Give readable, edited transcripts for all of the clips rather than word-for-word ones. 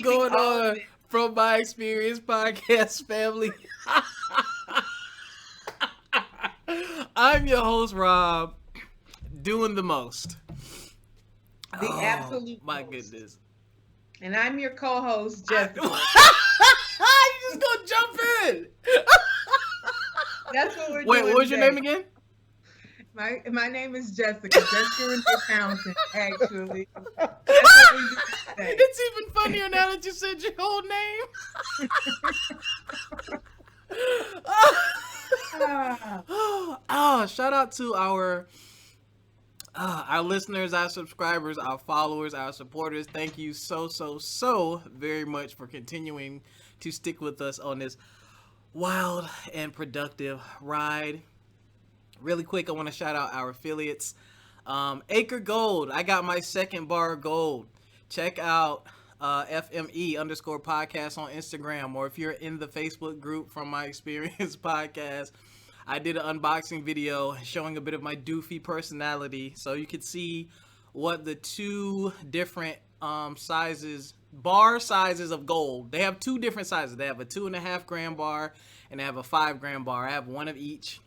going on from my experience podcast family? I'm your host, Rob, doing the most. The absolute my most. goodness. And I'm your co-host, Jessica. You just gonna jump in. That's what we're doing. Wait, what was your name again? My name is Jessica. Jessica Renee Townsend, actually. That's what we do today. It's even funnier now that you said your whole name. Shout out to our listeners, our subscribers, our followers, our supporters. Thank you so very much for continuing to stick with us on this wild and productive ride. Really quick, I want to shout out our affiliates. Acre Gold. I got my second bar of gold. Check out FME_podcast on Instagram, or if you're in the Facebook group from my experience podcast, I did an unboxing video showing a bit of my doofy personality, so you could see what the two different bar sizes of gold. They have two different sizes. They have a 2.5 gram bar and they have a 5 gram bar. I have one of each,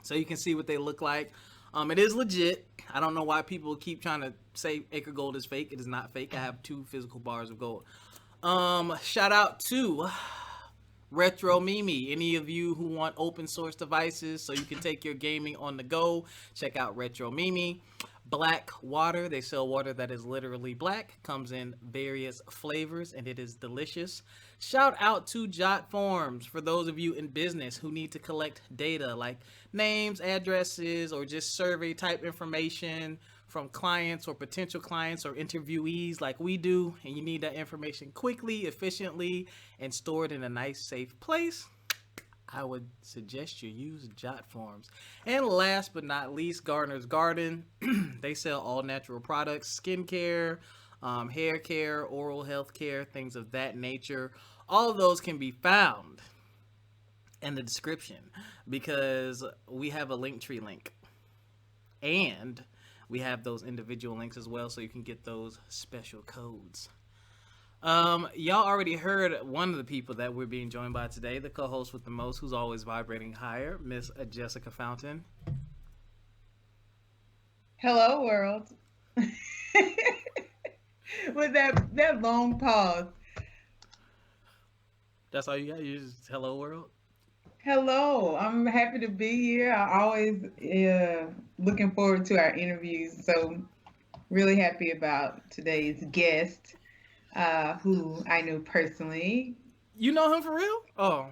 so you can see what they look like. It is legit. I don't know why people keep trying to say Acre Gold is fake. It is not fake. I have 2 physical bars of gold. Shout out to Retro Mimi. Any of you who want open source devices so you can take your gaming on the go, check out Retro Mimi. Black water. They sell water that is literally black. Comes in various flavors and it is delicious. Shout out to Jot Forms for those of you in business who need to collect data like names, addresses, or just survey type information from clients or potential clients or interviewees like we do, and you need that information quickly, efficiently, and stored in a nice, safe place. I would suggest you use Jot Forms. And last but not least, Gardener's Garden. They sell all natural products, skincare, hair care, oral health care, things of that nature. All of those can be found in the description because we have a Linktree link. And we have those individual links as well, so you can get those special codes. Y'all already heard one of the people that we're being joined by today, the co-host with the most, who's always vibrating higher, Miss Jessica Fountain. Hello, world. With that long pause. That's all you got? You just hello, world? Hello. I'm happy to be here. I always looking forward to our interviews. So really happy about today's guest. Who I know personally. You know him for real? Oh.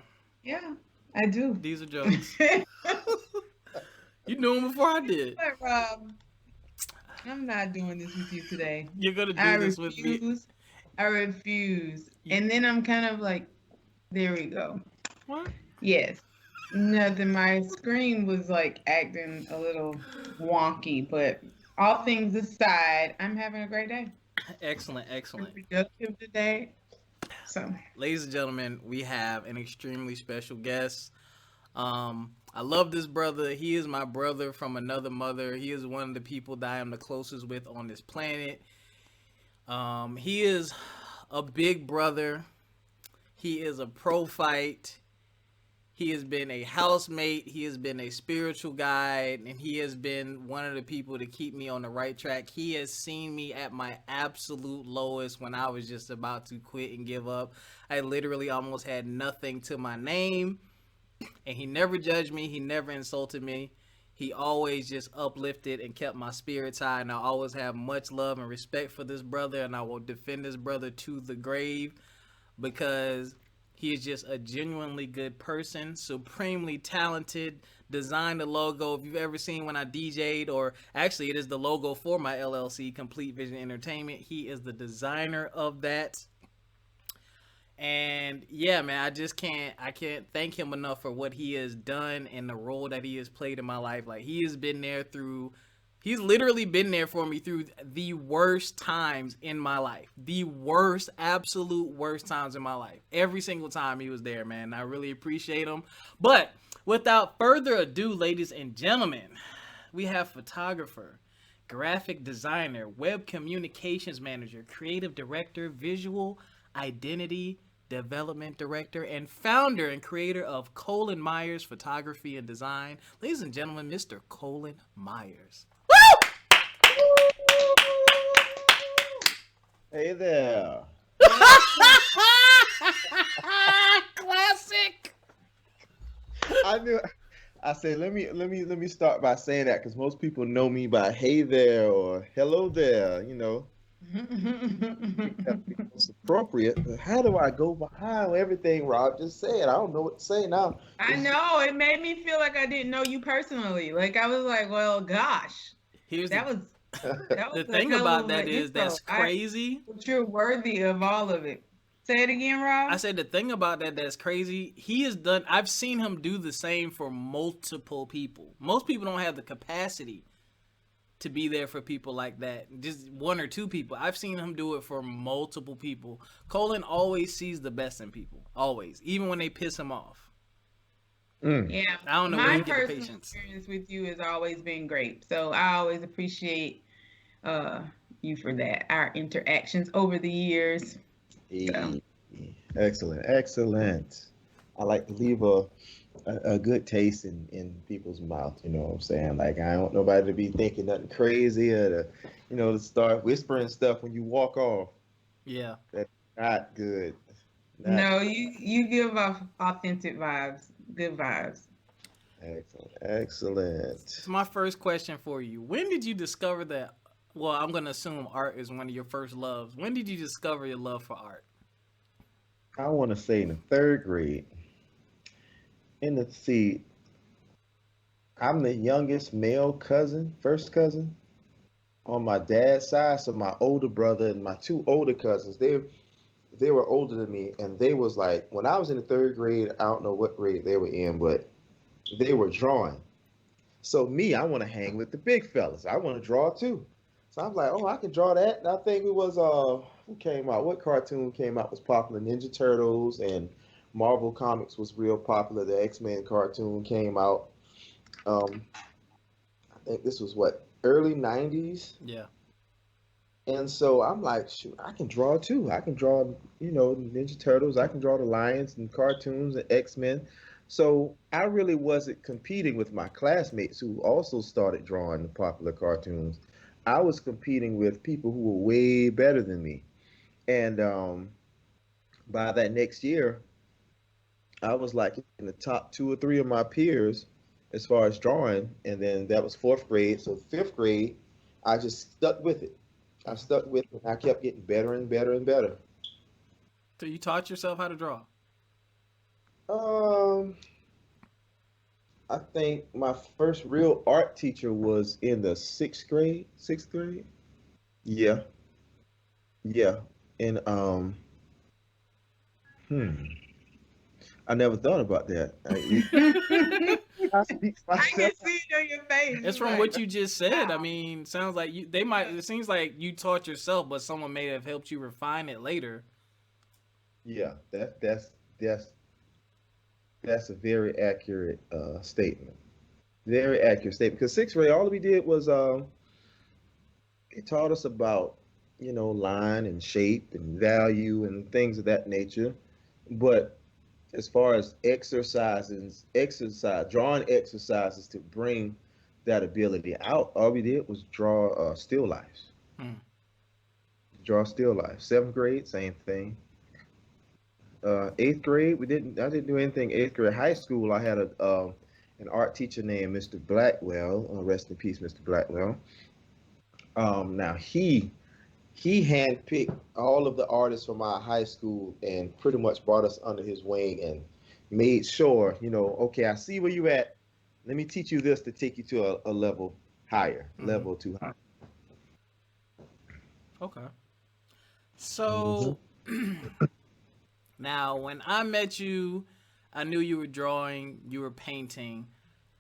Yeah, I do. These are jokes. You knew him before I did. But, Rob, I'm not doing this with you today. You're going to do this with me. I refuse. And then I'm kind of like, there we go. What? Yes. Nothing. My screen was like acting a little wonky, but all things aside, I'm having a great day. Excellent. Productive today. So, ladies and gentlemen, we have an extremely special guest. I love this brother. He is my brother from another mother. He is one of the people that I am the closest with on this planet. He is a big brother. He is a pro fight. He has been a housemate. He has been a spiritual guide, and he has been one of the people to keep me on the right track. He has seen me at my absolute lowest when I was just about to quit and give up. I literally almost had nothing to my name, and he never judged me. He never insulted me. He always just uplifted and kept my spirits high, and I always have much love and respect for this brother, and I will defend this brother to the grave because he is just a genuinely good person, supremely talented, designed the logo. If you've ever seen when I DJ'd, or actually it is the logo for my LLC, Complete Vision Entertainment. He is the designer of that. And yeah, man, I can't thank him enough for what he has done and the role that he has played in my life. Like, he's literally been there for me through the worst times in my life. The worst, absolute worst times in my life. Every single time he was there, man. I really appreciate him. But without further ado, ladies and gentlemen, we have photographer, graphic designer, web communications manager, creative director, visual identity development director, and founder and creator of Colin Myers Photography and Design. Ladies and gentlemen, Mr. Colin Myers. Hey there. Classic. I knew. I said let me start by saying that because most people know me by hey there or hello there. That's the most appropriate. But how do I go behind everything Rob just said? I don't know what to say now. I know it made me feel like I didn't know you personally. Like I was like, well, gosh, Here's that was that the was a thing hell about of an that is intro. that's crazy. But you're worthy of all of it. Say it again, I Rob. said the thing about that's crazy. He has done. I've seen him do the same for multiple people. Most people don't have the capacity to be there for people like that. Just one or two people. I've seen him do it for multiple people. Colin always sees the best in people. Always, even when they piss him off. Mm. Yeah, I don't know where my he get the personal patience. experience with you has always been great. So I always appreciate uh you for that. Our interactions over the years. So Eh, Excellent, excellent. I like to leave a good taste in people's mouth. You know what I'm saying? Like I don't want nobody to be thinking nothing crazy or to start whispering stuff when you walk off. Yeah. That's not good. Not no, you give off authentic vibes, good vibes. excellent, excellent. So my first question for you: when did you discover that? Well, I'm gonna assume art is one of your first loves. When did you discover your love for art? I want to say in the third grade. In the see, I'm the youngest male cousin, first cousin on my dad's side. So my older brother and my two older cousins, they were older than me, and they was like when I was in the third grade. I don't know what grade they were in, but they were drawing. So me, I want to hang with the big fellas. I want to draw too. So I was like, oh, I can draw that. And I think it was who came out? What cartoon came out was popular? Ninja Turtles and Marvel Comics was real popular. The X-Men cartoon came out. Um, I think this was what early '90s. Yeah. And so I'm like, shoot, I can draw too. I can draw, Ninja Turtles. I can draw the Lions and cartoons and X-Men. So I really wasn't competing with my classmates who also started drawing the popular cartoons. I was competing with people who were way better than me. And by that next year, I was like in the top two or three of my peers as far as drawing. And then that was fourth grade. So fifth grade, I just stuck with it. I stuck with it. I kept getting better and better and better. So you taught yourself how to draw. Um, I think my first real art teacher was in the sixth grade. Sixth grade? Yeah, yeah. And hmm, I never thought about that. I I speak for can myself. see it on your face. It's You're from like, what you just said. I wow. mean, sounds like you. They might. It seems like you taught yourself, but someone may have helped you refine it later. Yeah, that's a very accurate statement. Very accurate statement. Because sixth grade, all we did was it taught us about line and shape and value and things of that nature. But as far as drawing exercises to bring that ability out, all we did was draw still lifes. Hmm. Draw still life. Seventh grade, same thing. Eighth grade, we didn't. I didn't do anything. Eighth grade, high school, I had a an art teacher named Mr. Blackwell. Rest in peace, Mr. Blackwell. Now he handpicked all of the artists from our high school and pretty much brought us under his wing and made sure, okay, I see where you at. Let me teach you this to take you to a level higher, Hmm. level too high. Okay. Hmm. So now, when I met you, I knew you were drawing, you were painting,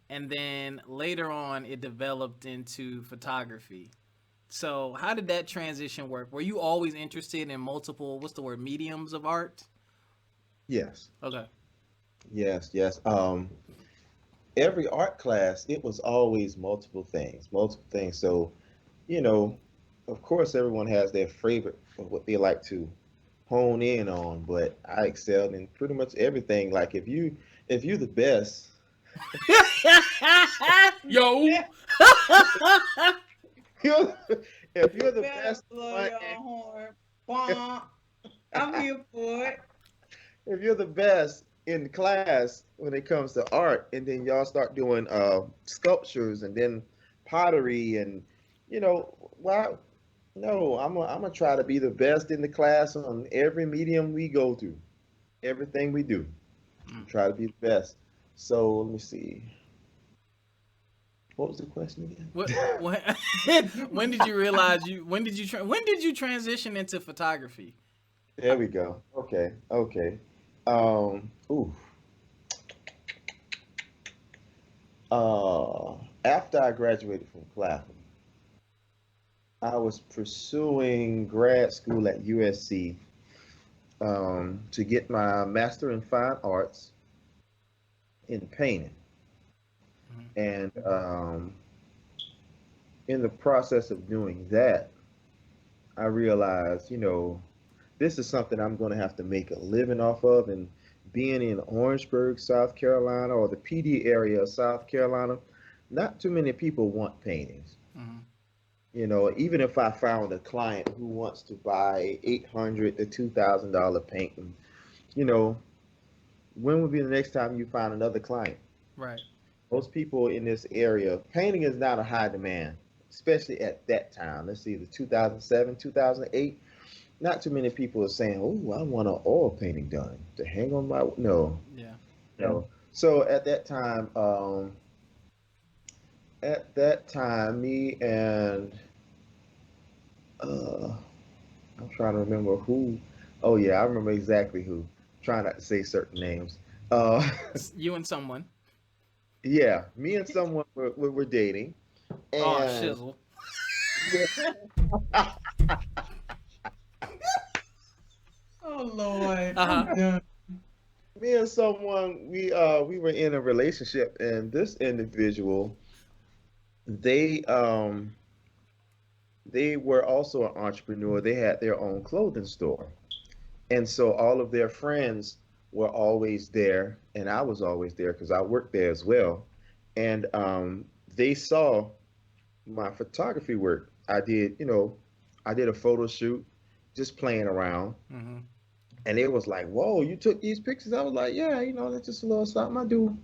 and then later on, it developed into photography. So, how did that transition work? Were you always interested in multiple, what's the word, mediums of art? Yes, Okay. yes, yes. Every art class, it was always multiple things, multiple things. So, you know, of course, everyone has their favorite of what they like to hone in on, but I excelled in pretty much everything. Like if you the best, Yo. if you're You the better best blow one, your horn. Bonk. I'm here for it. if you're the best in class when it comes to art, and then y'all start doing sculptures and then pottery and why no, I'm gonna try to be the best in the class on every medium we go to, everything we do. Mm. Try to be the best. So let me see. What was the question again? When when did you realize you when did you transition into photography? There we go. Okay, okay. Ooh. After I graduated from Clapham, I was pursuing grad school at USC to get my master in fine arts in painting. Mhm. And in the process of doing that, I realized, this is something I'm going to have to make a living off of. And being in Orangeburg, South Carolina, or the PD area of South Carolina, not too many people want paintings. Mhm. Even if I found a client who wants to buy $800 to $2,000 painting, you know, when would be the next time you find another client? Right. Most people in this area, painting is not a high demand, especially at that time. Let's see, the 2007, 2008. Not too many people are saying, "Oh, I want an oil painting done to hang on my." No, Yeah. no. So at that time, me and uh, I'm trying to remember who. Oh yeah, I remember exactly who. Trying not to say certain names. Uh, You and someone. yeah, me and someone were dating, Oh, and shizzle. yeah, Oh Lord, Uh huh. I'm done. me and someone we were in a relationship, and this individual they they were also an entrepreneur. They had their own clothing store, and so all of their friends were always there, and I was always there because I worked there as well. And they saw my photography work. I did a photo shoot, just playing around, Mhm. and it was like, "Whoa, you took these pictures?" I was like, "Yeah, that's just a little something I do.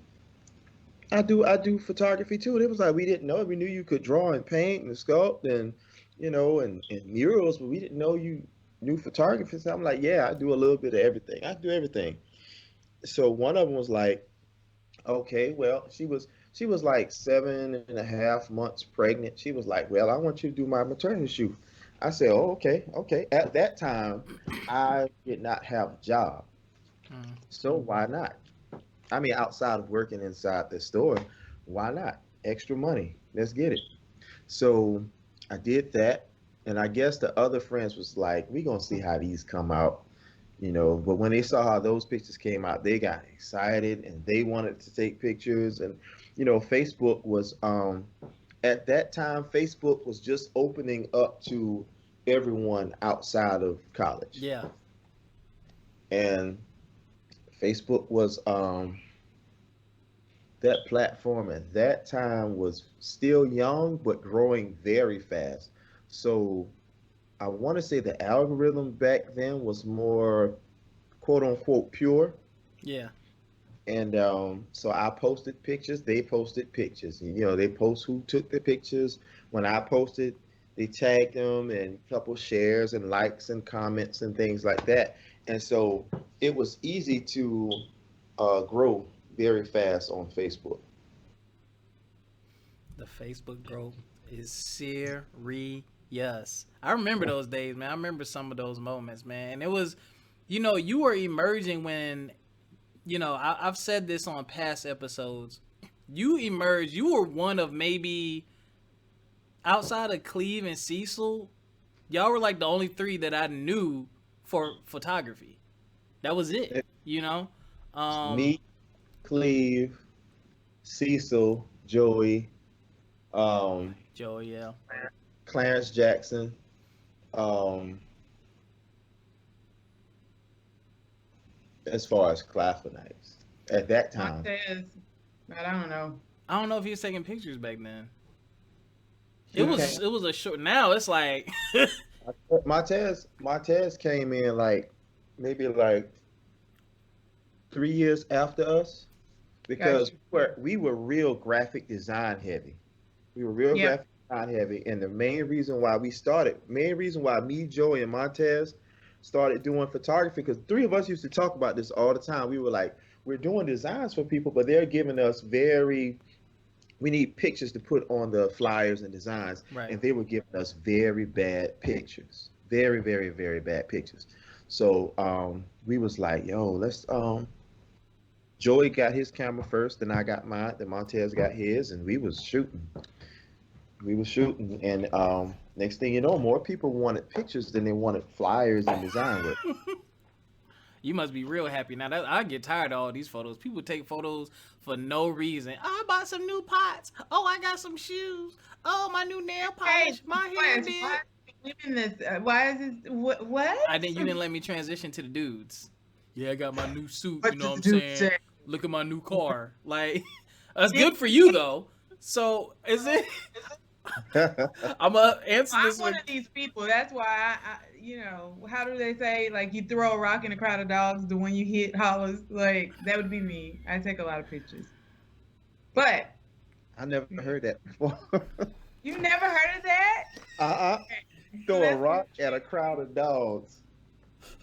I do photography too." And it was like we didn't know. We knew you could draw and paint and sculpt and and murals, but we didn't know you knew photography. So I'm like, "Yeah, I do a little bit of everything. I do everything." So one of them was like, "Okay, well, she was like 7.5 months pregnant." She was like, "Well, I want you to do my maternity shoot." I said, "Oh, okay, okay." At that time, I did not have a job, Mhm. so why not? I mean, outside of working inside the store, why not? Extra money. Let's get it. So I did that. And I guess the other friends was like, we gonna see how these come out, But when they saw how those pictures came out, they got excited and they wanted to take pictures. And Facebook was at that time, Facebook was just opening up to everyone outside of college. Yeah. And Facebook was that platform at that time was still young but growing very fast. So I want to say the algorithm back then was more quote unquote pure. Yeah. And so I posted pictures, they posted pictures. They post who took the pictures. When I posted, they tagged them and a couple shares and likes and comments and things like that. And so it was easy to grow very fast on Facebook. The Facebook growth is serious. I remember those days, man. I remember some of those moments, man. And it was, you were emerging when, I've said this on past episodes. You emerged. You were one of maybe outside of Cleve and Cecil. Y'all were like the only three that I knew for photography. That was it. You know. Um. Me, Cleve, Cecil, Joey, um, Joe. Yeah. Clarence Jackson, um, as far as classroom nights at that time. Montez, but I don't know. I don't know if he was taking pictures back then. It He was came. it was a short. Now it's like Montez came in like maybe like 3 years after us Got because you. we were real graphic design heavy. We were real Yep. graphic design heavy, and the main reason why me, Joey, and Montez started doing photography, because three of us used to talk about this all the time. We were like, we're doing designs for people, but they're giving us we need pictures to put on the flyers and designs, right. and they were giving us very bad pictures, very, very, very bad pictures. So we was like, yo, let's Joey got his camera first, then I got mine, then Montez got his, and we was shooting. We was shooting, and next thing you know, more people wanted pictures than they wanted flyers and design work. You must be real happy now. That I get tired of all these photos. People take photos for no reason. Oh, I bought some new pots. Oh, I got some shoes. Oh, my new nail Hey, polish. My hair why, did. why are we doing this? Why is this? What? I didn't. You didn't let me transition to the dudes. Yeah, I got my new suit. You What know what does I'm the dude saying? say? Look at my new car. Like, that's good for you though. So is it? I'm gonna answer I'm this one with. of these people. That's why how do they say, like, you throw a rock in a crowd of dogs, the one you hit hollers? Like, that would be me. I take a lot of pictures. But I never heard that before. you never heard of that? uh-uh. So Throw a that's rock at a crowd of dogs.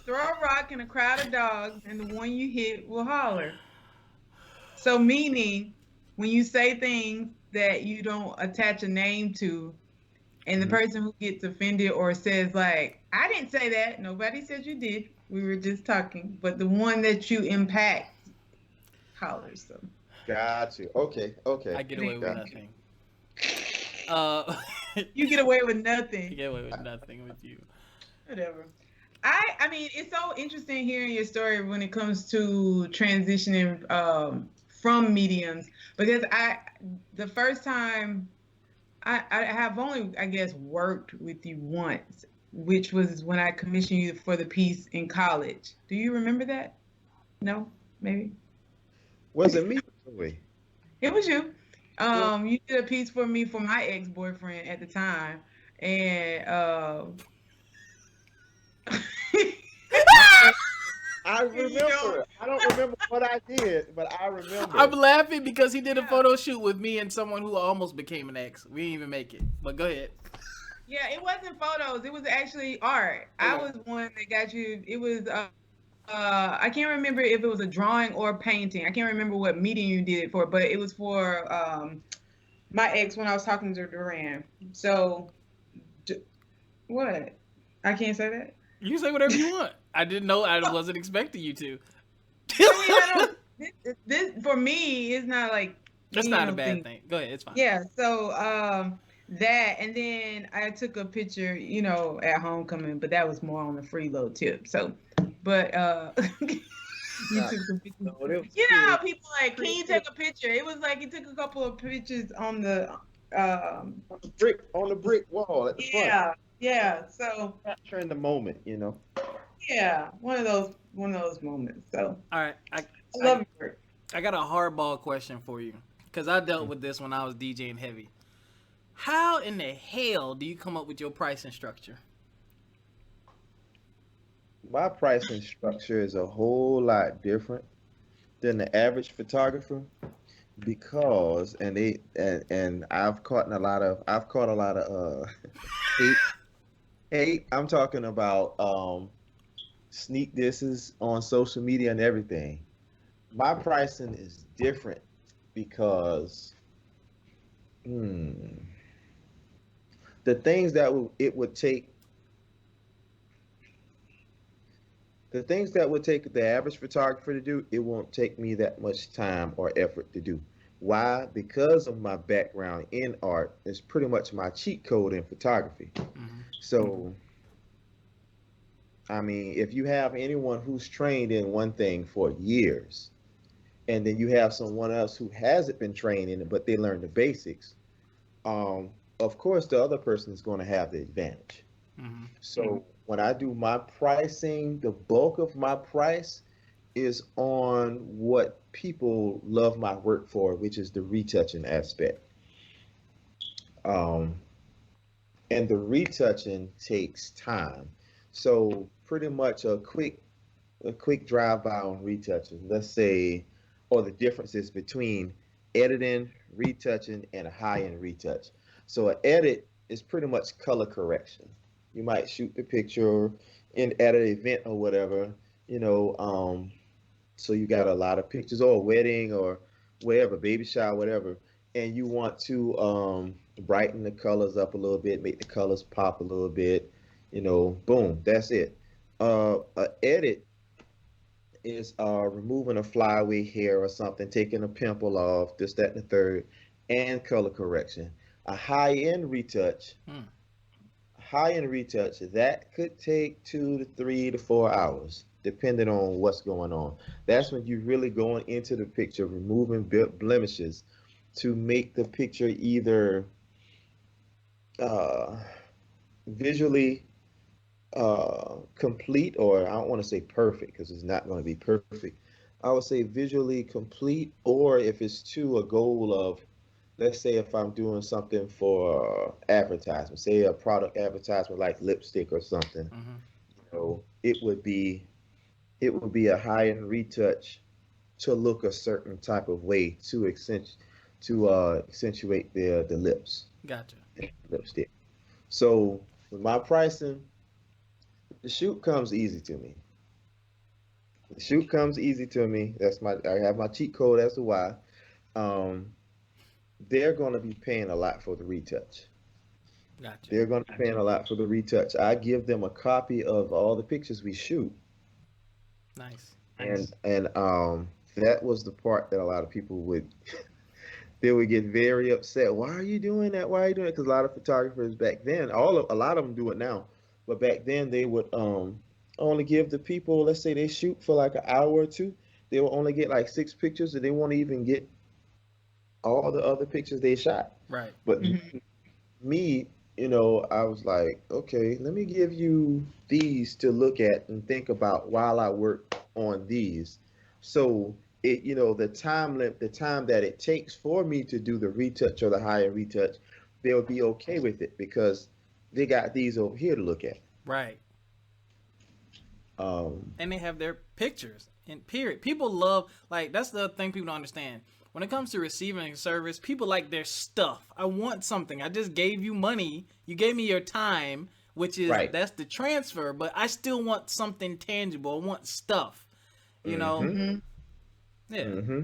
throw a rock in a crowd of dogs, and the one you hit will holler. So meaning, when you say things that you don't attach a name to, and the Mhm. person who gets offended or says, like, I didn't say that, nobody said you did, we were just talking, but the one that you impact hollers. So Got you. Okay, I okay. get it away ain't with Got me. nothing. Uh, You get away with I nothing. get away with nothing with you. Whatever. I mean, it's so interesting hearing your story when it comes to transitioning from mediums, because the first time I have only, I guess, worked with you once, which was when I commissioned you for the piece in college. Do you remember that? No, maybe Was it me, Joey? it was you. Well, You did a piece for me for my ex-boyfriend at the time, and I I you don't. remember. I don't remember what I did, but I I'm remember. laughing because he did a Yeah. photo shoot with me and someone who almost became an ex. We didn't even make it. But go ahead. Yeah, it wasn't photos. It was actually art. I Okay. was one that got you. It was I can't remember if it was a drawing or a painting. I can't remember what medium you did it for, but it was for my ex when I was talking to Duran. So what? I can't say that. You can say whatever you want. I didn't know. I wasn't expecting you to. I mean, I don't. This for me is not like That's any of not a those bad things. thing. Go ahead. It's fine. Yeah. So that, and then I took a picture, at homecoming, but that was more on the freeload tip. So, but you Uh, took some pictures. no, it was You know how pretty, people like, can pretty you take a picture? It was like he took a couple of pictures on the on the brick wall at the front, yeah, yeah. So capturing the moment. yeah, one of those moments. So All right. I I love your work. I got a hardball question for you because I dealt with this when I was DJing heavy. How in the hell do you come up with your pricing structure? My pricing structure is a whole lot different than the average photographer because and I've caught a lot of hate. I'm talking about sneak disses on social media and everything. My pricing is different because hmm, the things that it would take the things that would take the average photographer to do, it won't take me that much time or effort to do. Why? Because of my background in art. It's pretty much my cheat code in photography. Mm-hmm. So, I mean, if you have anyone who's trained in one thing for years, and then you have someone else who hasn't been trained in it, but they learned the basics, um, of course, the other person is going to have the advantage. Mm-hmm. So when I do my pricing, the bulk of my price is on what people love my work for, which is the retouching aspect. Um, and the retouching takes time. So pretty much a quick drive by on retouching. Let's say, or the differences between editing, retouching, and a high end retouch. So an edit is pretty much color correction. You might shoot the picture at an event or whatever, you know. So you got a lot of pictures or a wedding or whatever, baby shower, whatever, and you want to brighten the colors up a little bit, make the colors pop a little bit, boom, that's it. A edit is removing a flyaway hair or something, taking a pimple off, this, that, and the third, and color correction. A Hmm. high end retouch, that could take 2 to 3 to 4 hours, depending on what's going on. That's when you're really going into the picture, removing blemishes to make the picture either uh, visually complete, or I don't want to say perfect because it's not going to be perfect. I would say visually complete, or if it's to a goal of, let's say if I'm doing something for advertisement, say a product advertisement like lipstick or something, Hmm. it would be a high end retouch to look a certain type of way to accentuate the lips, Gotcha. lipstick. So with my pricing, the shoot comes easy to me. The shoot comes easy to me. I have my cheat code as to why. Um, they're going to be paying a lot for the retouch. Gotcha. They're going to be paying a lot for the retouch. I give them a copy of all the pictures we shoot, Nice. and that was the part that a lot of people would get very upset. Why are you doing that? Why are you doing it? Because a lot of photographers back then, a lot of them do it now, but back then they would only give the people, let's say they shoot for like an hour or two, they will only get like 6 pictures, and they won't even get all the other pictures they shot. Right. But Mhm. me, I was like, okay, let me give you these to look at and think about while I work on these. So the time that it takes for me to do the retouch or the higher retouch, they'll be okay with it because they got these over here to look at. Right. Um, And they have their pictures. And period. People love, like, that's the thing people don't understand. When it comes to receiving a service, people like their stuff. I want something. I just gave you money. You gave me your time, which is right. that's the transfer, but I still want something tangible. I want stuff. You know? Mm-hmm. Mhm. Yeah. Mm-hmm.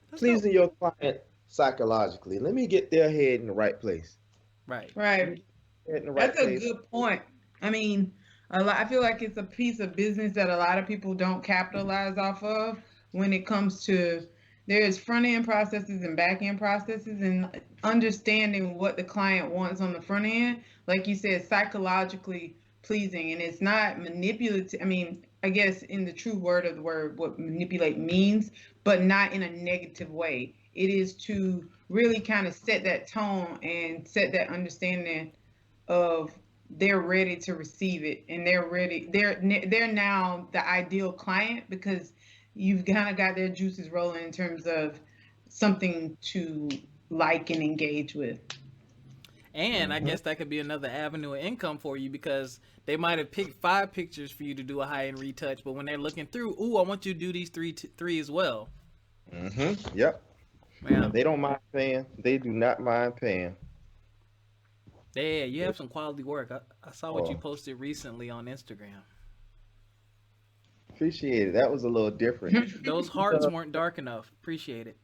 That's dope. Pleasing your client psychologically. Let me get their head in the right place. Right. Let me Right. get their head in the right That's a place. good point. I mean, I feel like it's a piece of business that a lot of people don't capitalize off of when it comes to there's front end processes and back end processes, and understanding what the client wants on the front end, like you said, psychologically pleasing, and it's not manipulative. I mean, I guess in the true word of the word, what manipulate means, but not in a negative way. It is to really kind of set that tone and set that understanding of they're ready to receive it, and they're now the ideal client because you've kind of got their juices rolling in terms of something to like and engage with. And I Mm-hmm. guess that could be another avenue of income for you because they might have picked 5 pictures for you to do a high end retouch, but when they're looking through, ooh, I want you to do these three as well. Mm-hmm. Yep. Yeah. And they don't mind paying. They do not mind paying. Yeah, you They, have some quality work. I saw what you oh, posted recently on Instagram. appreciate it. That was a little different. Those hearts Uh, weren't dark enough. Appreciate it.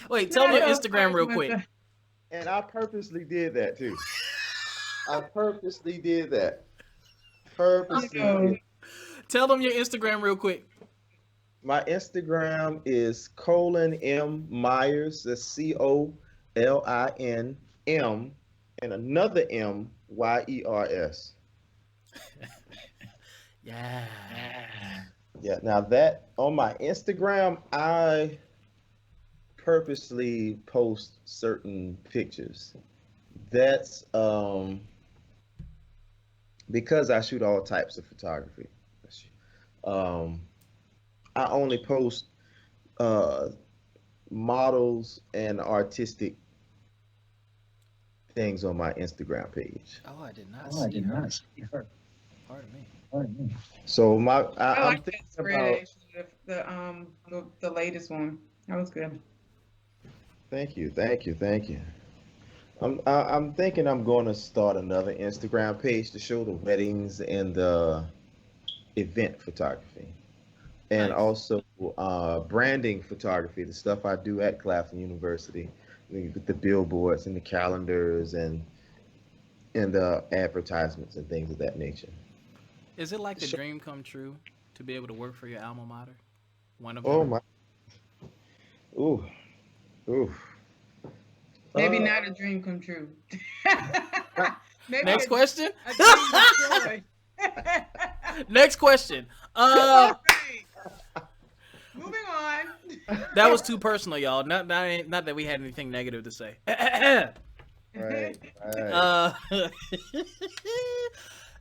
Wait, tell them Not your those Instagram parts, real quick. Mr. and I purposely did that too. I purposely did that. You Purposely know, did. Tell them your Instagram real quick. My Instagram is Colin M Myers. That's COLIN M and another MYERS. Yeah. Yeah. Now that on my Instagram, I purposely post certain pictures. That's because I shoot all types of photography. Um, I only post uh, models and artistic things on my Instagram page. Oh, I did not Oh, I see did her. not see her. Pardon me. Pardon me. So I I'm like thinking that spread about. actually. The latest one. That was good. Thank you, thank you, thank you. I'm thinking I'm going to start another Instagram page to show the weddings and the event photography, and Nice. also branding photography, the stuff I do at Claflin University, with the billboards and the calendars and the advertisements and things of that nature. Is it like a Sure. dream come true to be able to work for your alma mater? One of Oh them? my, ooh, ooh. Maybe Uh, not a dream come true. Maybe Next question. a dream destroyed. Next question. All right. Moving on. That was too personal, y'all. Not that we had anything negative to say. right, right. uh,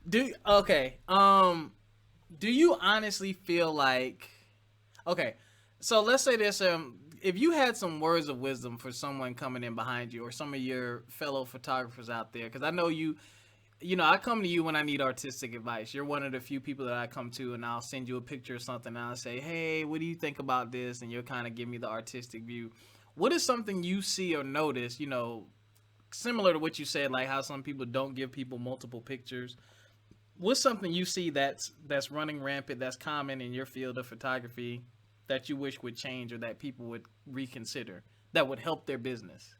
do okay. Do you honestly feel like okay? So let's say this. If you had some words of wisdom for someone coming in behind you, or some of your fellow photographers out there, because I know I come to you when I need artistic advice. You're one of the few people that I come to, and I'll send you a picture or something, and I'll say, hey, what do you think about this? And you'll kind of give me the artistic view. What is something you see or notice, similar to what you said, like how some people don't give people multiple pictures? What's something you see that's running rampant, that's common in your field of photography that you wish would change or that people would reconsider that would help their business?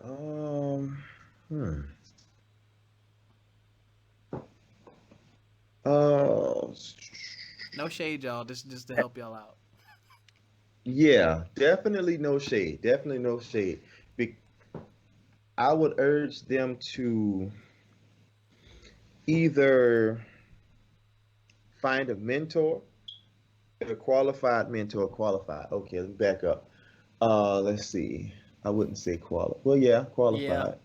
Um, hmm. Uh, No shade, y'all. This is just to help y'all out. yeah, definitely no shade. Definitely no shade. Be- I would urge them to either find a mentor, a qualified mentor, qualified. Okay, let me back up. Let's see. I wouldn't say qualified. Well, yeah, Yeah. qualified.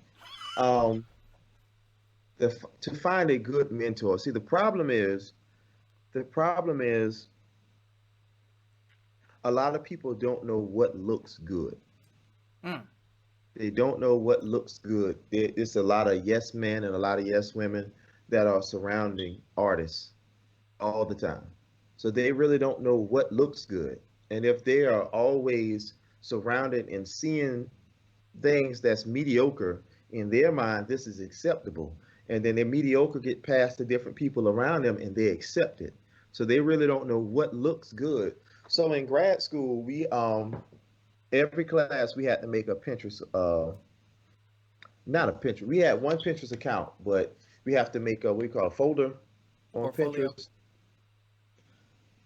Um, to find a good mentor. See, the problem is a lot of people don't know what looks good. Mm. They don't know what looks good. There's a lot of yes men and a lot of yes women that are surrounding artists all the time. So they really don't know what looks good. And if they are always surrounded and seeing things that's mediocre, in their mind, this is acceptable. And then their mediocre get passed to different people around them and they accept it. So they really don't know what looks good. So in grad school, we every class we had to make a Pinterest not a Pinterest. We had one Pinterest account, but we have to make a what we call a folder on Portfolio. Pinterest.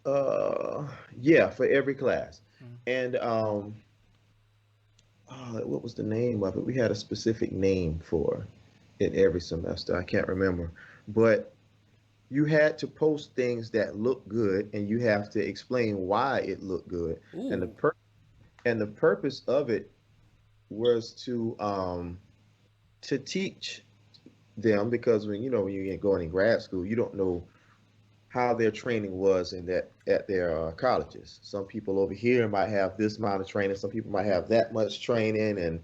Uh, yeah, for every class. Mm. And what was the name of it? We had a specific name for it every semester. I can't remember, but you had to post things that look good, and you have to explain why it looked good, and the Ooh. per and the purpose of it was to teach them because when you get going in grad school, you don't know how their training was in that at their colleges. Some people over here might have this amount of training. Some people might have that much training, and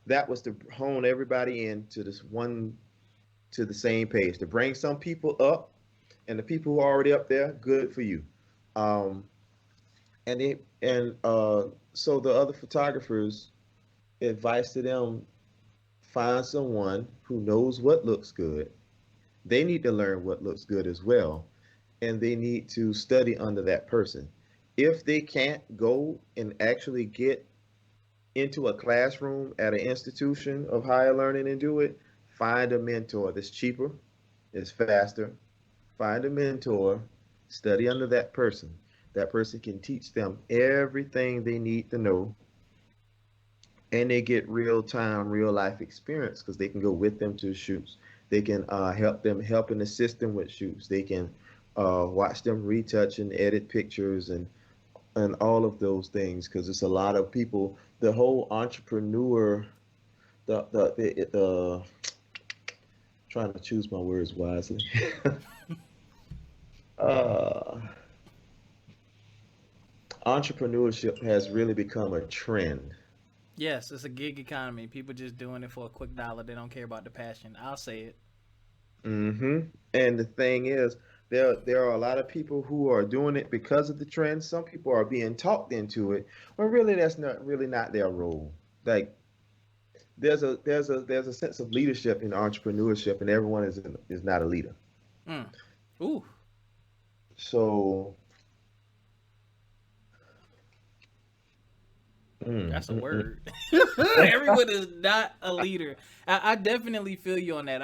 that was to hone everybody into this one to the same page to bring some people up, and the people who are already up there, good for you. Um, and so the other photographers, advice to them: find someone who knows what looks good. They need to learn what looks good as well, and they need to study under that person. If they can't go and actually get into a classroom at an institution of higher learning and do it, find a mentor that's cheaper, it's faster. Find a mentor, study under that person. That person can teach them everything they need to know, and they get real time, real life experience because they can go with them to shoots. They can help and assist them with shoots. They can watch them retouch and edit pictures and all of those things because it's a lot of people. The whole entrepreneur, the Trying to choose my words wisely. uh, Entrepreneurship has really become a trend. Yes, it's a gig economy. People just doing it for a quick dollar. They don't care about the passion. I'll say it. hmm And the thing is, there are a lot of people who are doing it because of the trend. Some people are being talked into it, but really that's not really not their role. Like there's a sense of leadership in entrepreneurship, and everyone is not a leader. Mm. Ooh, So that's a mm. word. Everyone is not a leader. I definitely feel you on that.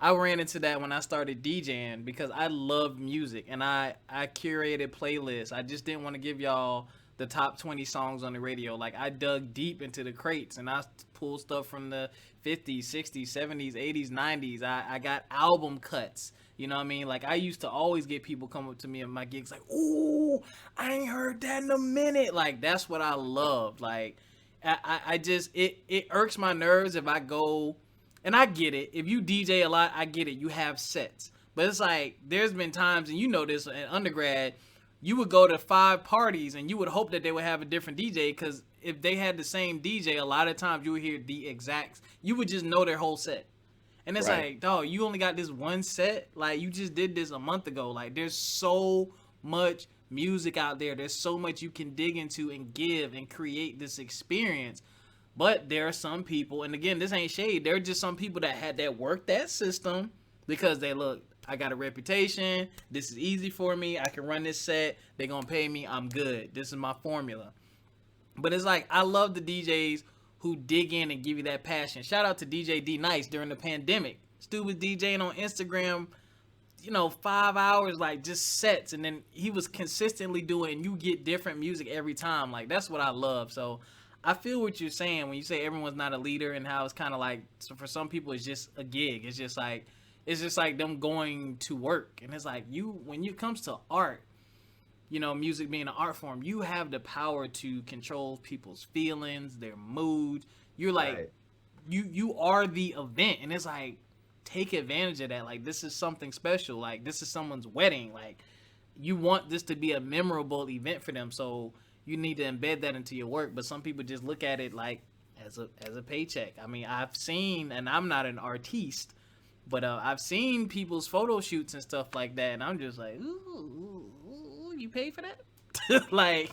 I ran into that when I started DJing because I love music and I curated playlists. I just didn't want to give y'all the top 20 songs on the radio. Like I dug deep into the crates and I pulled stuff from the 50s, 60s, 70s, 80s, 90s. I got album cuts. You know what I mean? Like I used to always get people come up to me at my gigs like, "Ooh, I ain't heard that in a minute." Like that's what I love. Like I just it irks my nerves if I go, and I get it. If you DJ a lot, I get it. You have sets. But it's like there's been times, and you know this in undergrad, you would go to 5 parties and you would hope that they would have a different DJ because if they had the same DJ, a lot of times you would hear the exact. You would just know their whole set. And it's Right. like, dog, you only got this one set. Like you just did this a month ago. Like there's so much music out there. There's so much you can dig into and give and create this experience. But there are some people, and again, this ain't shade. There are just some people that work that system because they look. I got a reputation. This is easy for me. I can run this set. They're gonna pay me. I'm good. This is my formula. But it's like I love the DJs who dig in and give you that passion. Shout out to DJ D Nice during the pandemic. Stu was DJing on Instagram, 5 hours, like just sets, and then he was consistently doing. And you get different music every time. Like that's what I love. So I feel what you're saying when you say everyone's not a leader and how it's kind of like so for some people it's just a gig. It's just like them going to work, and it's like you when it comes to art, music being an art form, you have the power to control people's feelings, their moods. You're like, Right. you are the event, and it's like, take advantage of that. Like, this is something special. Like, this is someone's wedding. Like, you want this to be a memorable event for them, so you need to embed that into your work. But some people just look at it like as a paycheck. I mean, I've seen, and I'm not an artiste, but I've seen people's photo shoots and stuff like that, and I'm just like, ooh, you pay for that? Like,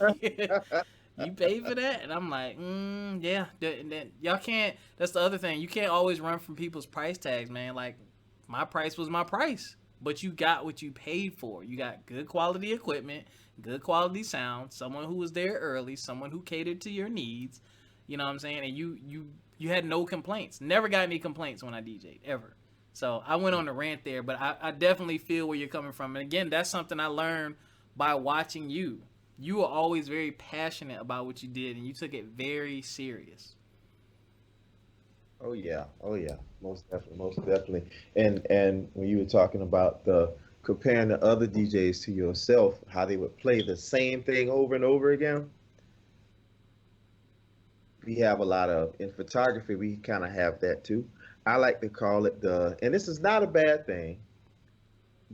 you pay for that? And I'm like, yeah. Y'all can't. That's the other thing. You can't always run from people's price tags, man. Like, my price was my price, but you got what you paid for. You got good quality equipment, good quality sound, someone who was there early, someone who catered to your needs. You know what I'm saying? And you had no complaints. Never got any complaints when I DJ'd ever. So I went on a rant there, but I definitely feel where you're coming from. And again, that's something I learned by watching you. You were always very passionate about what you did, and you took it very serious. Oh yeah. Oh yeah. Most definitely. Most definitely. And when you were talking about the comparing the other DJs to yourself, how they would play the same thing over and over again, we have a lot of in photography. We kind of have that too. I like to call it and this is not a bad thing,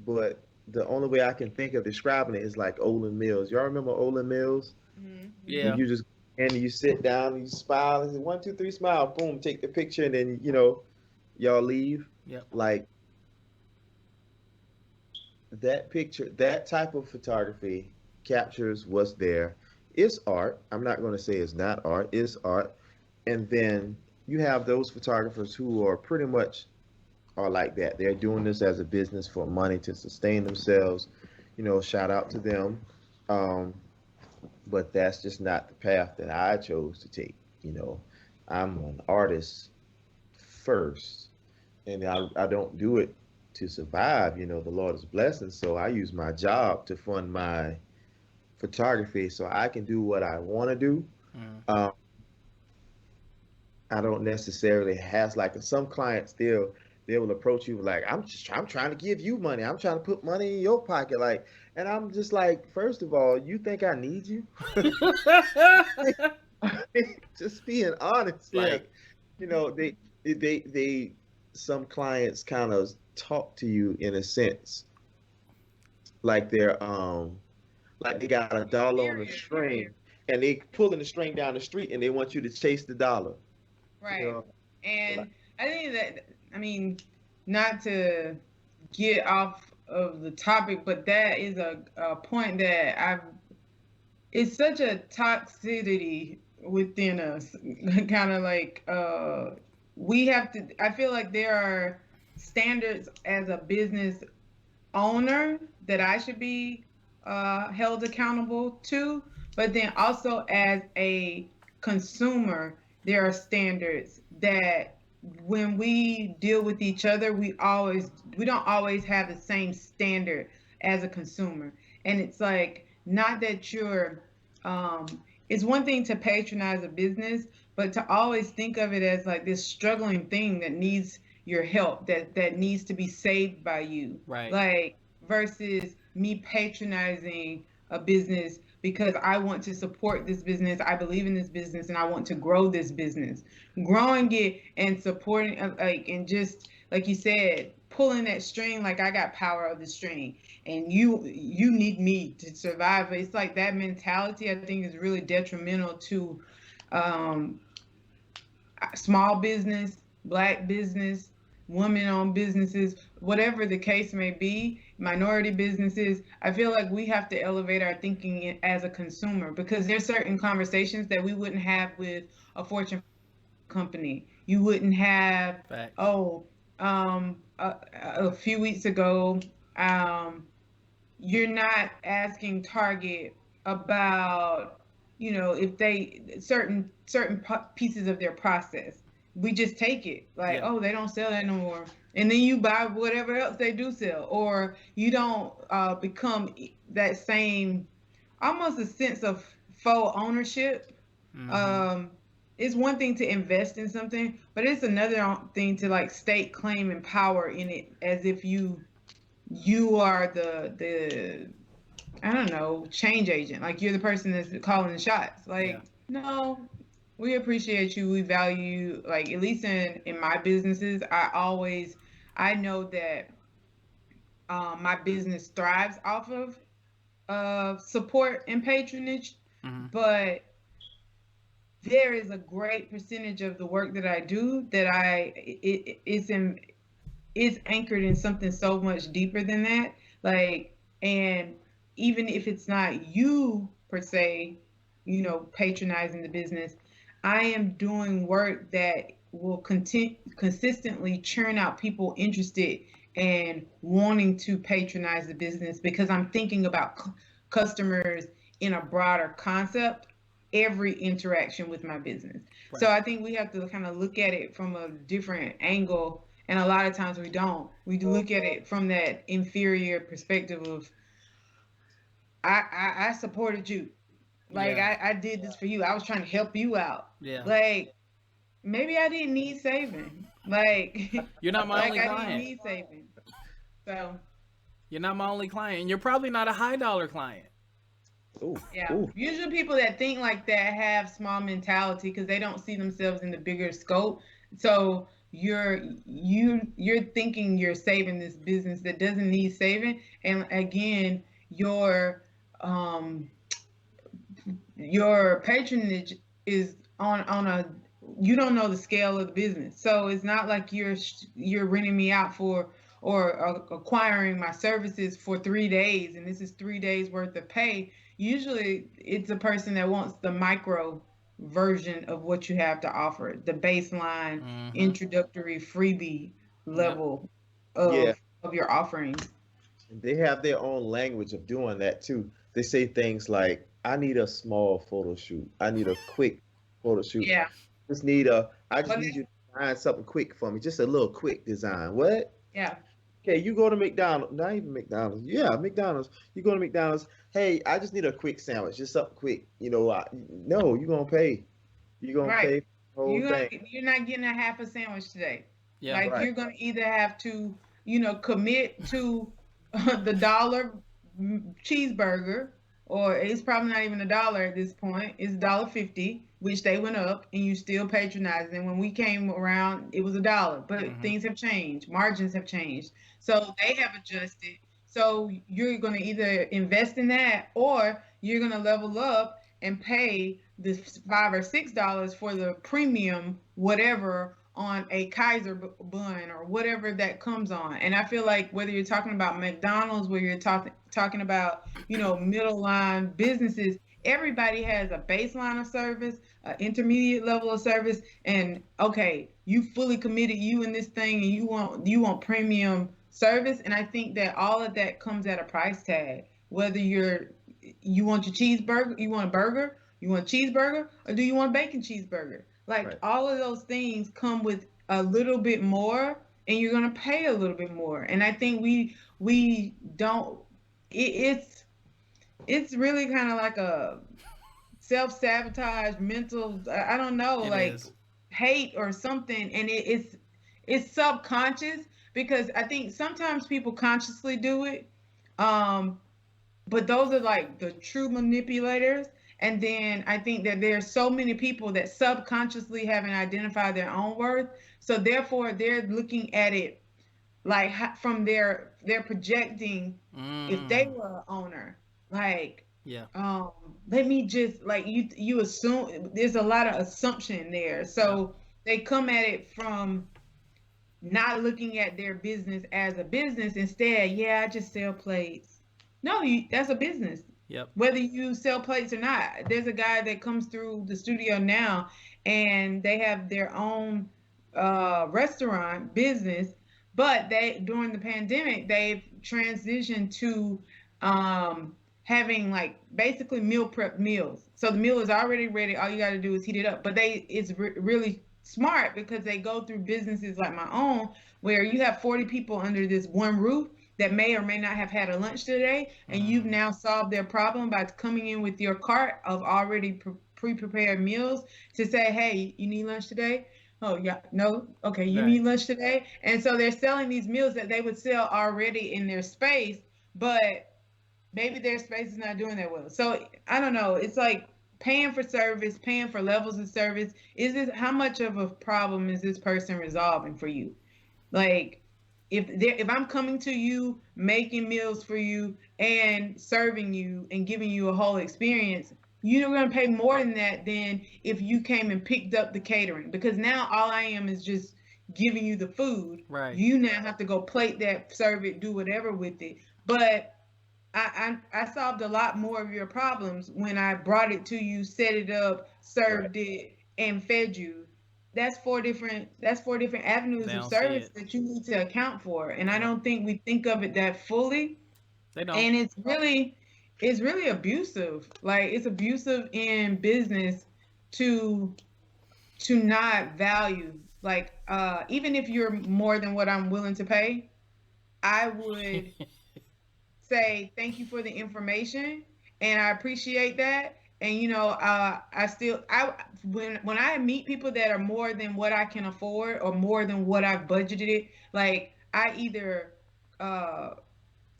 but the only way I can think of describing it is like Olin Mills. Y'all remember Olin Mills? When Yeah. you just and you sit down and you smile and say 1, 2, 3, smile, boom, take the picture, and then y'all leave. Yep. Like that picture, that type of photography captures what's there. It's art. I'm not going to say it's not art. It's art. And then you have those photographers who are pretty much are like that. They're doing this as a business for money to sustain themselves. Shout out to them. Um, but that's just not the path that I chose to take. You know, I'm an artist first, and I don't do it to survive. The Lord is blessing, so I use my job to fund my photography so I can do what I want to do. Mm. Um, I don't necessarily has like some clients they will approach you like I'm trying to give you money. I'm trying to put money in your pocket like, and I'm just like, first of all, you think I need you? Just being honest, Yeah. like, they they some clients kind of talk to you in a sense like like they got a dollar on the Mysterious. string and they pulling the string down the street and they want you to chase the dollar. You Right. know, like, And I think that, I mean, not to get off of the topic, but that is a point that it's such a toxicity within us. Kind of like, we have to, I feel like there are standards as a business owner that I should be held accountable to, but then also as a consumer, there are standards that when we deal with each other, we don't always have the same standard as a consumer, and it's like not that you're. Um, it's one thing to patronize a business, but to always think of it as like this struggling thing that needs your help, that needs to be saved by you, Right. like versus me patronizing a business because I want to support this business, I believe in this business, and I want to grow this business. Growing it and supporting, like, and just like you said, pulling that string, like I got power of the string, and you need me to survive. It's like that mentality. I think is really detrimental to um, small business, black business, women owned businesses, whatever the case may be, minority businesses. I feel like we have to elevate our thinking as a consumer because there's certain conversations that we wouldn't have with a Fortune 500 company. You wouldn't have, Facts. oh, a few weeks ago, um, you're not asking Target about, if they certain pieces of their process. We just take it like, Yeah. oh, they don't sell that no more, and then you buy whatever else they do sell, or you don't become that same, almost a sense of faux ownership. Mm-hmm. Um, it's one thing to invest in something, but it's another thing to like stake claim and power in it as if you are the I don't know, change agent. Like you're the person that's calling the shots. Yeah. Like, no, we appreciate you. We value you. Like at least in my businesses, I know that my business thrives off of support and patronage, Mm-hmm. but there is a great percentage of the work that I do that it's anchored in something so much deeper than that. Like, and even if it's not you per se, patronizing the business, I am doing work that will consistently churn out people interested and wanting to patronize the business because I'm thinking about customers in a broader concept every interaction with my business. So Right. I think we have to kind of look at it from a different angle, and a lot of times we don't. We look at it from that inferior perspective of I supported you. Like Yeah. I did this for you. I was trying to help you out. Yeah. Like maybe I didn't need saving. Like You're not my like only I didn't client. need saving. So You're not my only client, and you're probably not a high dollar client. ooh, yeah. ooh. Usually people that think like that have small mentality because they don't see themselves in the bigger scope. So you're thinking you're saving this business that doesn't need saving. And again, um your patronage is on a, you don't know the scale of the business, so it's not like you're renting me out for or acquiring my services for 3 days and this is 3 days worth of pay. Usually it's a person that wants the micro version of what you have to offer, the baseline Mm-hmm. introductory freebie Yep. level Yeah, of your offerings. and they have their own language of doing that too. They say things like, "I need a small photo shoot. I need a quick photo shoot. Yeah, I just but need you to design something quick for me, just a little quick design." What? yeah, Okay, you go to McDonald's, not even McDonald's. Yeah, McDonald's. You go to McDonald's. Hey, I just need a quick sandwich, just something quick. No, you're gonna pay. You're gonna right. pay for the whole thing. You're not getting a half a sandwich today. Yeah. Like Right. you're gonna either have to, commit to the dollar cheeseburger, or it's probably not even a dollar at this point. It's $1.50. which they went up, and you still patronize. And when we came around, it was $1. But Mm-hmm. things have changed, margins have changed, so they have adjusted. So you're going to either invest in that, or you're going to level up and pay the $5 or $6 for the premium whatever on a Kaiser bun or whatever that comes on. And I feel like whether you're talking about McDonald's, where you're talking about, middle line businesses, everybody has a baseline of service, an intermediate level of service, and okay, you fully committed you in this thing, and you want premium service. And I think that all of that comes at a price tag. Whether you want your cheeseburger, you want a burger, you want a cheeseburger, or do you want a bacon cheeseburger? Like, Right. all of those things come with a little bit more, and you're gonna pay a little bit more. And I think we don't. It's really kind of like a self-sabotage mental, I don't know, It like is. hate or something. And it's subconscious, because I think sometimes people consciously do it, um but those are like the true manipulators. And then I think that there's so many people that subconsciously haven't identified their own worth, so therefore they're looking at it like, from they're projecting. If they Mm. were an owner, like, Yeah. um let me just, like, you assume there's a lot of assumption there, Yeah. so they come at it from not looking at their business as a business. Instead, yeah, I just sell plates. No, that's a business. Yep. Whether you sell plates or not. There's a guy that comes through the studio now, and they have their own restaurant business, but they, during the pandemic, they've transitioned to having, like, basically meal prep meals. So the meal is already ready. All you got to do is heat it up. But it's really smart, because they go through businesses like my own, where you have 40 people under this one roof that may or may not have had a lunch today, and you've Mm. now solved their problem by coming in with your cart of already pre-prepared meals to say, hey, you need lunch today? Oh, yeah, no, okay, you Right. need lunch today. And so they're selling these meals that they would sell already in their space, but maybe their space is not doing that well. So I don't know. It's like paying for service, paying for levels of service. Is this, how much of a problem is this person resolving for you? Like, if I'm coming to you, making meals for you, and serving you and giving you a whole experience, you're going to pay more than that than if you came and picked up the catering, because now all I am is just giving you the food. Right. You now have to go plate that, serve it, do whatever with it. But I solved a lot more of your problems when I brought it to you, set it up, Right. served it, and fed you. That's four different They avenues of don't see service it. that you need to account for. And I Yep. don't think we think of it that fully. They don't. And it's really abusive. Like, it's abusive in business to not value. Like, even if you're more than what I'm willing to pay, I would say thank you for the information, and I appreciate that. And I when I meet people that are more than what I can afford, or more than what I've budgeted, like, I either uh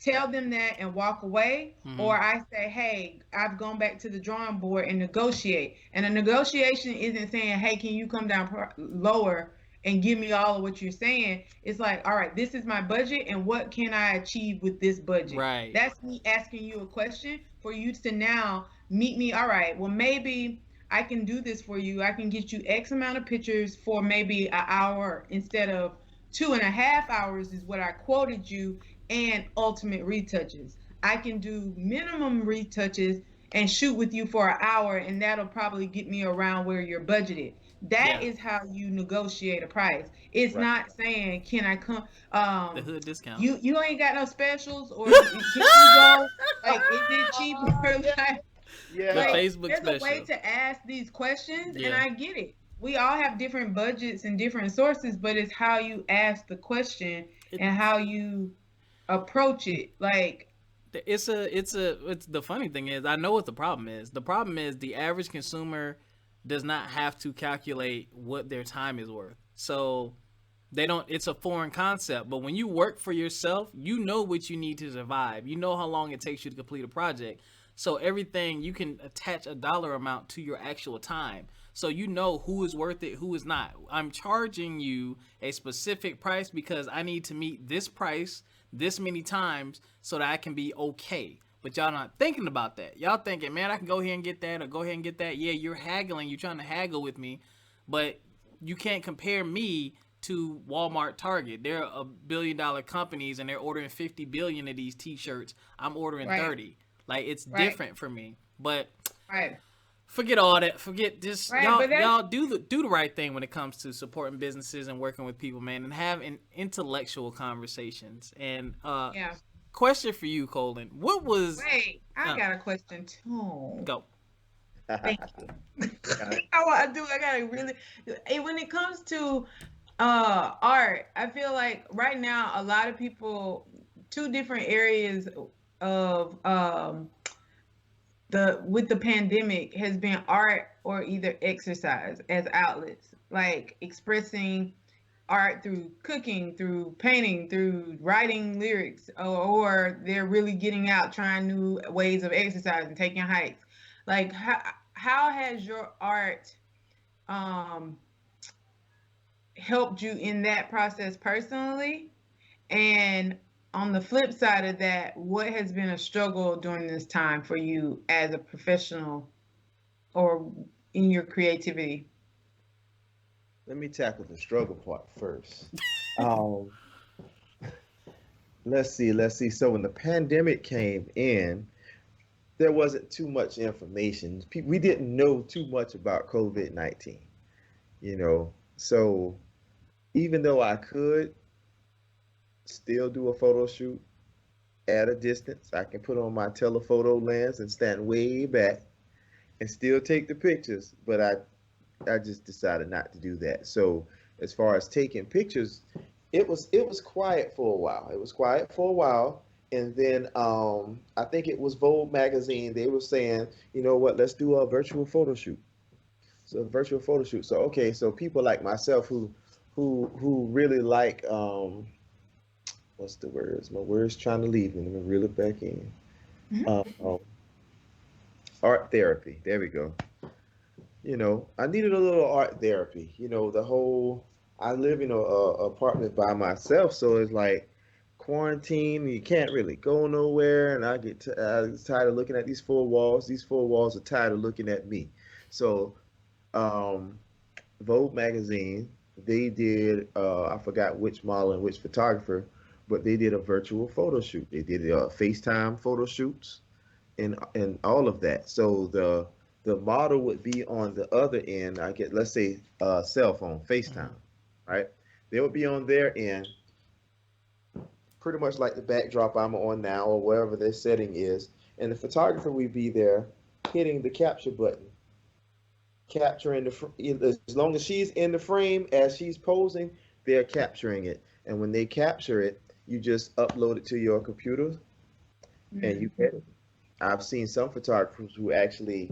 tell them that and walk away, Mm-hmm. or I say, hey, I've gone back to the drawing board and negotiate. And a negotiation isn't saying, hey, can you come down lower and give me all of what you're saying. It's like, all right, this is my budget, and what can I achieve with this budget? Right. That's me asking you a question for you to now meet me. All right, well, maybe I can do this for you. I can get you X amount of pictures for maybe an hour instead of 2.5 hours, is what I quoted you, and ultimate retouches. I can do minimum retouches and shoot with you for an hour, and that'll probably get me around where you're budgeted. That Yeah. is how you negotiate a price. It's Right. not saying, can I come? The hood discount. You ain't got no specials, or can you go? Like, is it cheaper? like, The Yeah. like, Facebook there's a way special. to ask these questions, and Yeah. I get it. We all have different budgets and different sources, but it's how you ask the question It, and how you approach it. Like, it's the funny thing is, I know what the problem is. The problem is the average consumer does not have to calculate what their time is worth. So they don't, it's a foreign concept. But when you work for yourself, you know what you need to survive. You know how long it takes you to complete a project. So everything, you can attach a dollar amount to your actual time. so you know who is worth it, who is not. I'm charging you a specific price because I need to meet this price this many times so that I can be okay. But y'all not thinking about that. Y'all thinking, man, I can go here and get that or go ahead and get that. Yeah, you're haggling. You're trying to haggle with me, but you can't compare me to Walmart, Target. They're $1 billion companies and they're ordering 50 billion of these T-shirts. I'm ordering Right. 30. Like, it's Right. different for me. But Right. forget all that. Forget this. Right. But that's Y'all do the right thing when it comes to supporting businesses and working with people, man, and having intellectual conversations. And yeah. question for you, Colin. What was Wait, I uh, got a question too. go? Thank you. Okay. I gotta really. When it comes to art, I feel like right now a lot of people, two different areas of the with the pandemic has been art or either exercise as outlets, like expressing art through cooking, through painting, through writing lyrics, or they're really getting out trying new ways of exercising, taking hikes. Like how has your art um helped you in that process personally? And on the flip side of that, what has been a struggle during this time for you as a professional or in your creativity? Let me tackle the struggle part first. Um, let's see. So when the pandemic came in, there wasn't too much information. We didn't know too much about COVID-19, you know. So even though I could still do a photo shoot at a distance, I can put on my telephoto lens and stand way back and still take the pictures, but I just decided not to do that. So as far as taking pictures, it was quiet for a while. It was quiet for a while, and then I think it was Vogue magazine. They were saying, you know what, let's do a virtual photo shoot. So a virtual photo shoot. So okay, so people like myself who really like what's the words? My words trying to leave me. Let me reel it back in. Mhm. Um, art therapy. There we go. I needed a little art therapy. The whole I live in a apartment by myself, so it's like quarantine. You can't really go nowhere, and I get tired of looking at these four walls. These four walls are tired of looking at me. So, um, Vogue magazine, they did. I forgot which model and which photographer, but they did a virtual photo shoot. They did FaceTime photo shoots and all of that. So the model would be on the other end. I get let's say cell phone Mm-hmm. FaceTime, right? They would be on their end, pretty much like the backdrop I'm on now or wherever their setting is, and the photographer would be there hitting the capture button, capturing as long as she's in the frame as she's posing, they're capturing it. And when they capture it, you just upload it to your computer and you Mm. edit it. I've seen some photographers who actually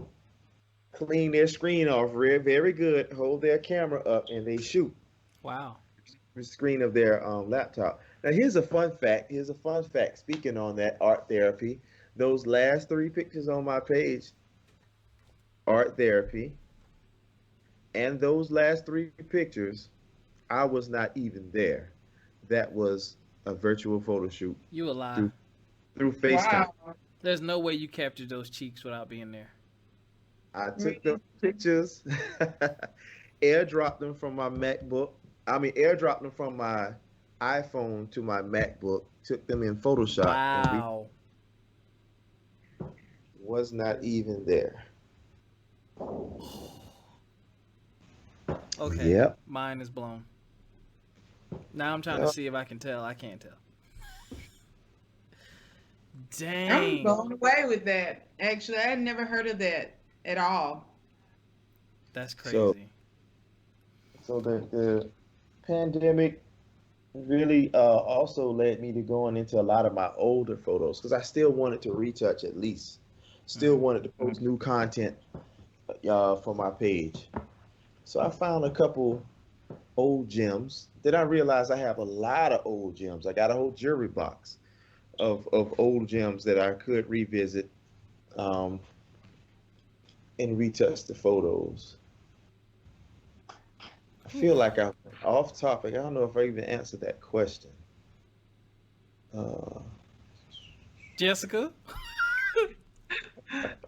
clean their screen off very good, hold their camera up, and they shoot Wow. the screen of their laptop. Now, here's a fun fact. Here's a fun fact. Speaking on that art therapy, those last three pictures on my page, art therapy, and those last three pictures, I was not even there. That was a virtual photo shoot You a lie. through through FaceTime. Wow. There's no way you captured those cheeks without being there. I took those Really? pictures, airdropped them from my MacBook. I mean, airdropped them from my iPhone to my MacBook. Took them in Photoshop, and we Wow. was not even there. Okay. Yep. Mine is blown. Now I'm trying to Yep. see if I can tell. I can't tell. I'm Dang. blown away with that. Actually, I had never heard of that at all. That's So, crazy. the pandemic really also led me to going into a lot of my older photos because I still wanted to retouch at least. Still Mm-hmm. wanted to post new content for my page. So I found a couple old gems. Then I realized I have a lot of old gems. I got a whole jewelry box of old gems that I could revisit um, and retouch the photos. I feel like I'm off topic. I don't know if I even answered that question. Uh, Jessica.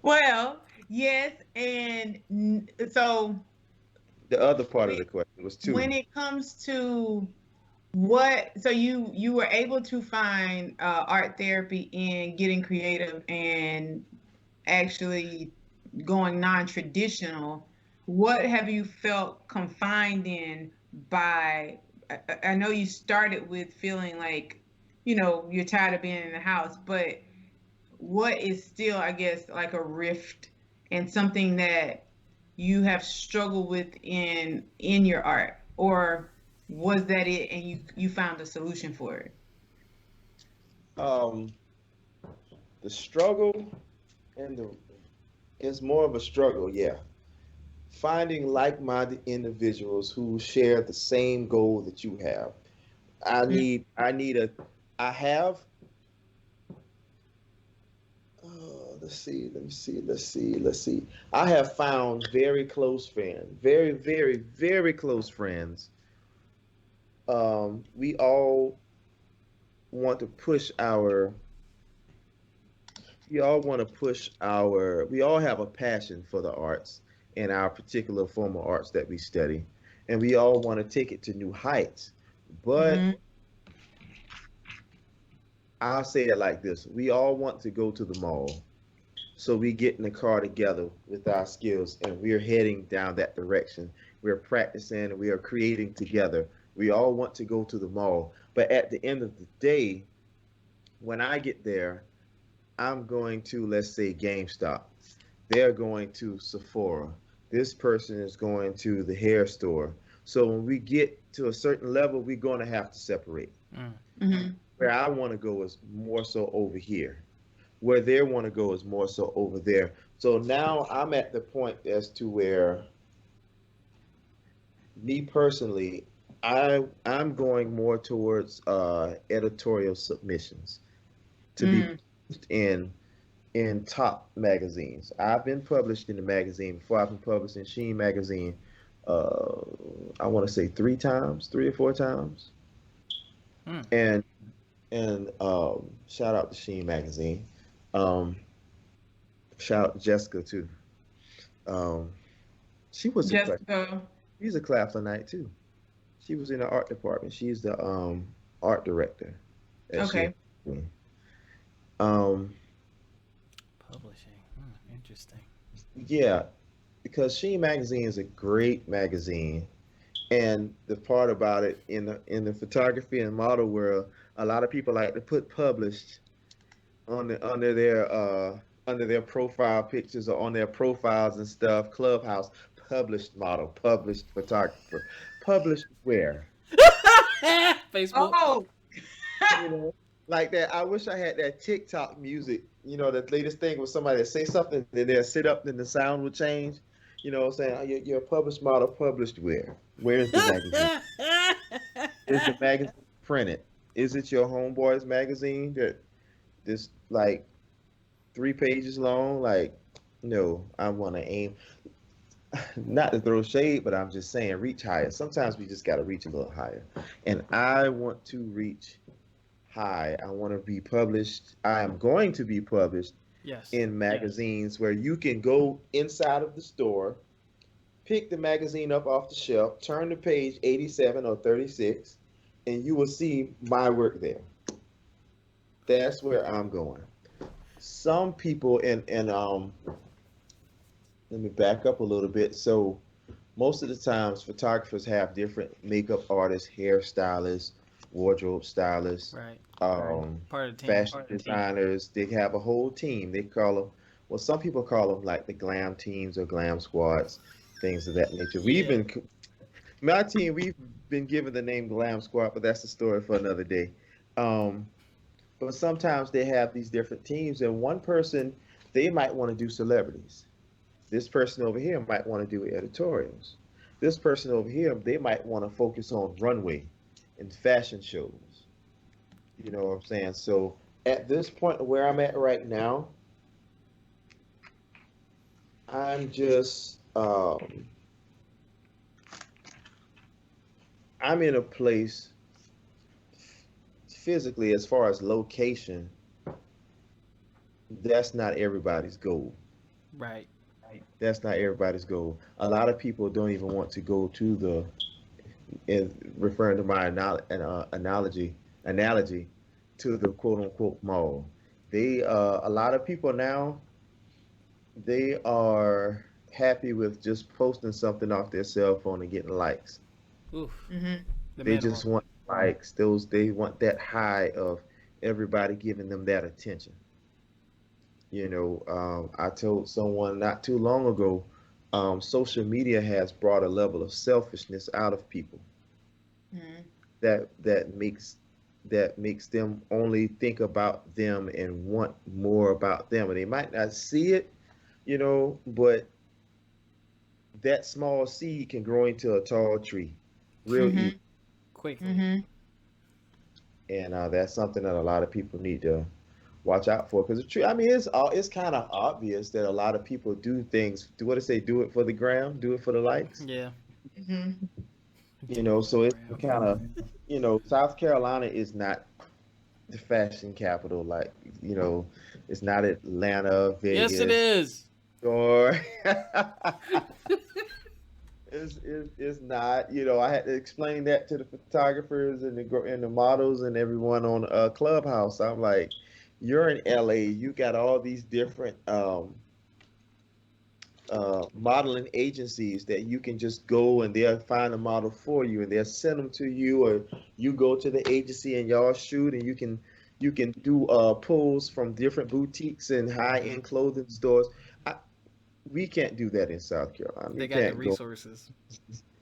Well, yes, so the other part of when the question was when two. it comes to what, so you were able to find art therapy in getting creative and actually going non-traditional. What have you felt confined in by? I know you started with feeling like, you're tired of being in the house, but what is still, I guess, like a rift and something that you have struggled with in your art, or was that it and you found a solution for it? Um, the struggle and the it's more of a struggle, yeah. Finding like-minded individuals who share the same goal that you have. I need a, I have, let's see. I have found very close friends, very close friends. We all want to push our, we all have a passion for the arts and our particular form of arts that we study. And we all want to take it to new heights. But Mm-hmm. I'll say it like this: we all want to go to the mall. So we get in the car together with our skills and we're heading down that direction. We're practicing, we are creating together. We all want to go to the mall. But at the end of the day, when I get there, I'm going to, let's say, GameStop. They're going to Sephora. This person is going to the hair store. So when we get to a certain level, we're going to have to separate. Mm. Mm-hmm. Where I want to go is more so over here. Where they want to go is more so over there. So now I'm at the point as to where me personally, I'm going more towards editorial submissions to be Mm. published in top magazines. I've been published in the magazine before. I've been published in Sheen magazine. Uh, I want to say 3 times, 3 or 4 times, Mm. and shout out to Sheen magazine. Um, Shout out to Jessica too. Um, she was a Jessica. she's a Claflinite too. She was in the art department. She's the art director at Sheen. Okay. Um, Publishing. Interesting. yeah, because Sheen magazine is a great magazine. And the part about it in the photography and model world, a lot of people like to put published on under their profile pictures or on their profiles and stuff. Clubhouse, published model, published photographer, published where? Facebook. Oh. You know, like that. I wish I had that TikTok music. You know, the latest thing was somebody that say something, then they'll sit up, then the sound would change. You know, what I'm saying, you're a published model, published where? Where is the magazine? Is the magazine printed? Is it your homeboy's magazine that this like 3 pages long? Like, no, I want to aim not to throw shade, but I'm just saying reach higher. Sometimes we just got to reach a little higher, and I want to reach high. I want to be published. I am going to be published Yes. in magazines where you can go inside of the store, pick the magazine up off the shelf, turn to page 87 or 36, and you will see my work there. That's where I'm going. Some people, and let me back up a little bit. So most of the times, photographers have different makeup artists, hairstylists, wardrobe stylists, Right. um, Part of the team. fashion designers. They have a whole team. They call them, well, some people call them like the glam teams or glam squads, things of that nature. Yeah. My team, we've been given the name Glam Squad, but that's a story for another day. Um, but sometimes they have these different teams, and one person, they might want to do celebrities. This person over here might want to do editorials. This person over here, they might want to focus on runway and fashion shows. You know what I'm saying? So at this point where I'm at right now, I'm just I'm in a place physically, as far as location, that's not everybody's goal. Right. That's not everybody's goal. A lot of people don't even want to go to the, in referring to my analogy to the quote unquote mall. A lot of people now, they are happy with just posting something off their cell phone and getting likes. Oof. Mhm. The They minimum. just want likes. They want that high of everybody giving them that attention. I told someone not too long ago, social media has brought a level of selfishness out of people Mhm. that makes them only think about them and want more about them, and they might not see it, but that small seed can grow into a tall tree real easy. Mhm. Quickly. Mhm. And that's something that a lot of people need to watch out for, because the tree. I mean, it's kind of obvious that a lot of people do things. Do what they say? Do it for the gram. Do it for the likes. Yeah. Mhm. Do it for the So it's gram. kind of, South Carolina is not the fashion capital. Like, you know, it's not Atlanta, Yes, it Vegas, is. or it's not. I had to explain that to the photographers and the models and everyone on Clubhouse. I'm like, you're in LA. You got all these different modeling agencies that you can just go and they'll find a model for you and they'll send them to you, or you go to the agency and y'all shoot, and you can do pulls from different boutiques and high Hmm. end clothing stores. I, we can't do that in South Carolina. They You got the can't go. resources.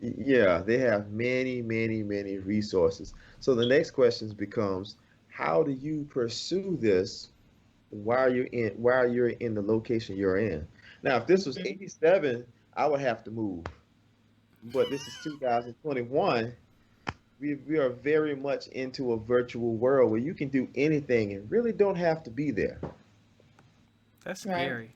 Yeah, they have many, many, many resources. So the next question becomes, how do you pursue this while you're in the location you're in? Now, if this was Mhm. 87, I would have to move. But this is 2021. We are very much into a virtual world where you can do anything and really don't have to be there. That's Right. scary.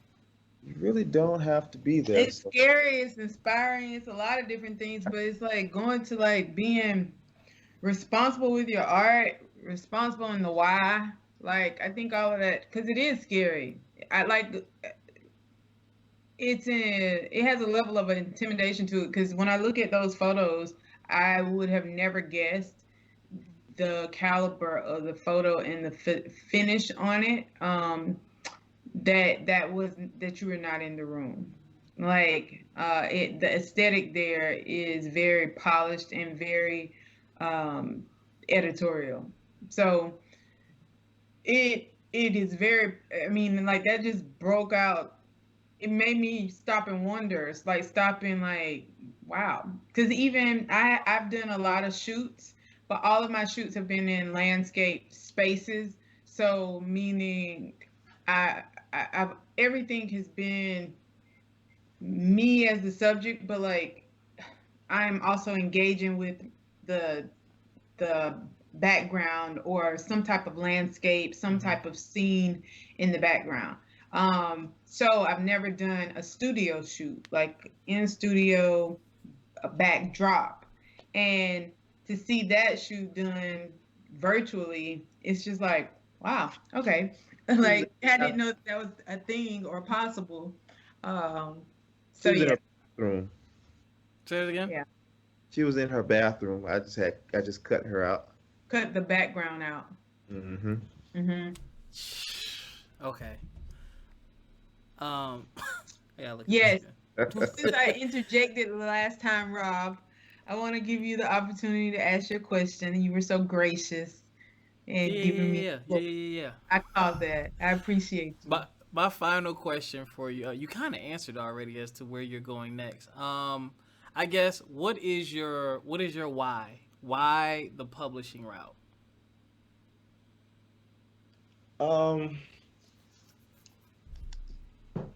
You really don't have to be there. It's So scary. It's inspiring. It's a lot of different things, but it's like going to like being responsible with your art, responsible in the why. Like I think all of that because it is scary. I like it has a level of intimidation to it because when I look at those photos, I would have never guessed the caliber of the photo and the finish on it. That was that you were not in the room. Like the aesthetic there is very polished and very um, editorial. So it is very. I mean, like that just broke out. It made me stop and wonder. It's like stopping, like, wow. Because even I've done a lot of shoots, but all of my shoots have been in landscape spaces. So meaning, I, I've everything has been me as the subject, but like I'm also engaging with the the background or some type of landscape, some Hmm. type of scene in the background. So I've never done a studio shoot, like in studio, a backdrop. And to see that shoot done virtually, it's just like, wow, okay. she was in Like I her didn't know that was a thing or possible. Um, she so was in yeah, her bathroom. Say it again. yeah. She was in her bathroom. I just cut her out. Cut the background out. Hmm. Hmm. Okay. Um. I gotta look at this Yes. Since again. I interjected the last time, Rob, I want to give you the opportunity to ask your question. You were so gracious Yeah, and yeah, giving yeah, me yeah, the yeah, floor. yeah, yeah. I call that. I appreciate you. My final question for you. You kind of answered already as to where you're going next. I guess what is your why? Why the publishing route? Um,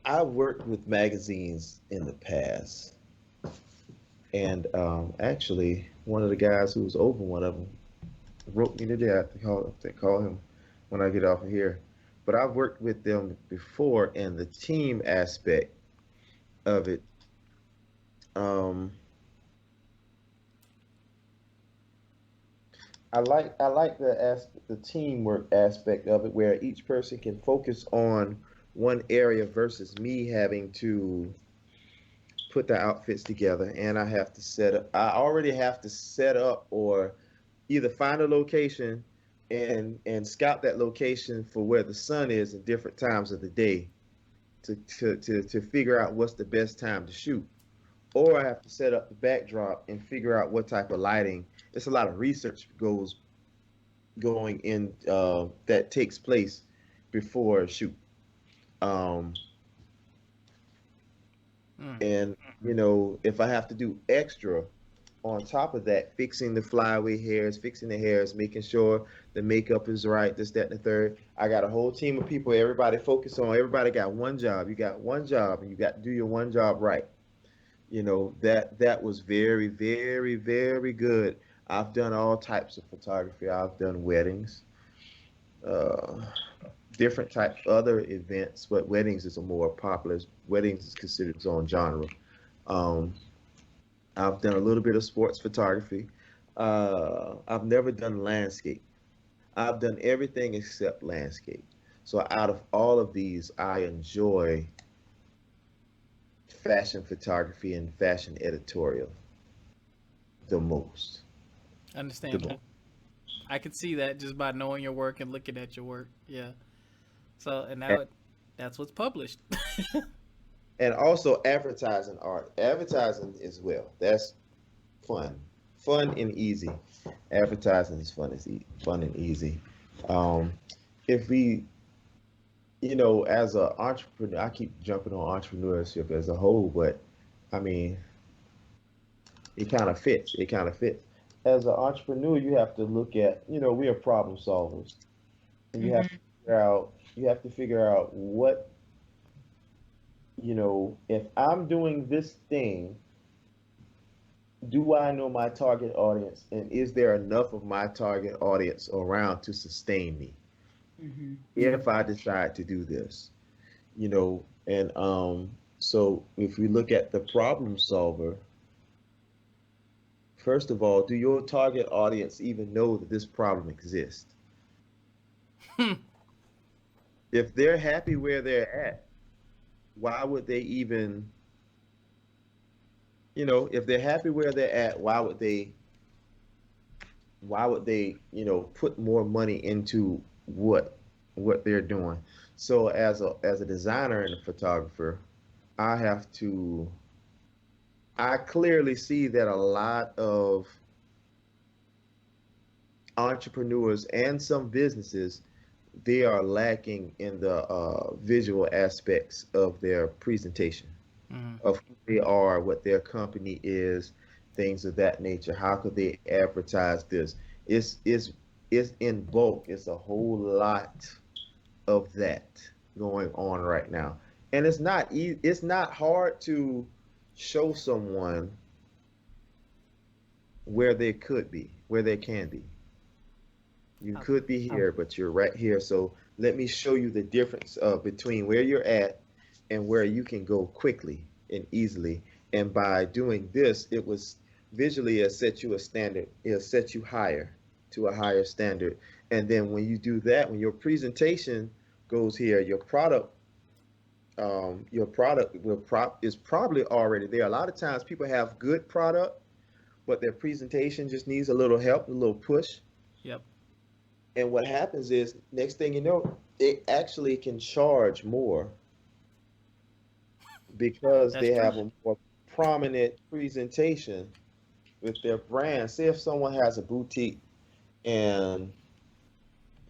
I worked with magazines in the past, and actually, one of the guys who was over one of them wrote me today. I have to call him when I get off of here. But I've worked with them before, and the team aspect of it. Um, I like the teamwork aspect of it, where each person can focus on one area versus me having to put the outfits together, and I have to set up. I already have to set up or either find a location and scout that location for where the sun is in different times of the day to figure out what's the best time to shoot. Or I have to set up the backdrop and figure out what type of lighting. It's a lot of research goes going in that takes place before a shoot. Um, Mm. and if I have to do extra on top of that, fixing the flyaway hairs, fixing the hairs, making sure the makeup is right, this, that, and the third. I got a whole team of people. Everybody focus on. Everybody got one job. You got one job, and you got to do your one job right. That was very, very, very good. I've done all types of photography. I've done weddings, uh, different types other events, but weddings is a more popular. Weddings is considered its own genre. Um, I've done a little bit of sports photography. I've never done landscape. I've done everything except landscape. So out of all of these, I enjoy fashion photography and fashion editorial the most. The most. Understandable. I could see that just by knowing your work and looking at your work. Yeah. So and And, now that's what's published. and also advertising art, advertising as well. That's fun, fun and easy. Advertising is fun and easy. Um, if we as an entrepreneur, I keep jumping on entrepreneurship as a whole, but I mean, it kind of fits. It kind of fits. As an entrepreneur, you have to look at, we are problem solvers, and Hmm. you have to figure out what, if I'm doing this thing, do I know my target audience, and is there enough of my target audience around to sustain me Hmm. if I decide to do this? And so if we look at the problem solver, first of all, do your target audience even know that this problem exists? If they're happy where they're at, why would they even, if they're happy where they're at, why would they put more into what they're doing? So as a designer and a photographer, I have to I clearly see that a lot of entrepreneurs and some businesses, they are lacking in the visual aspects of their presentation, Mhm. of who they are, what their company is, things of that nature. How could they advertise this? It's in bulk. It's a whole lot of that going on right now, and it's not hard to show someone where they could be, where they can be. You Uh, could be here, but you're right here. So let me show you the difference between where you're at and where you can go quickly and easily. And by doing this, it was visually it set you a standard. It'll set you higher to a higher standard. And then when you do that, when your presentation goes here, your product is probably already there. A lot of times people have good product, but their presentation just needs a little help, a little push. yep. And what happens is, next thing you know, they actually can charge more because That's they true. have a more prominent presentation with their brand. Say if someone has a boutique and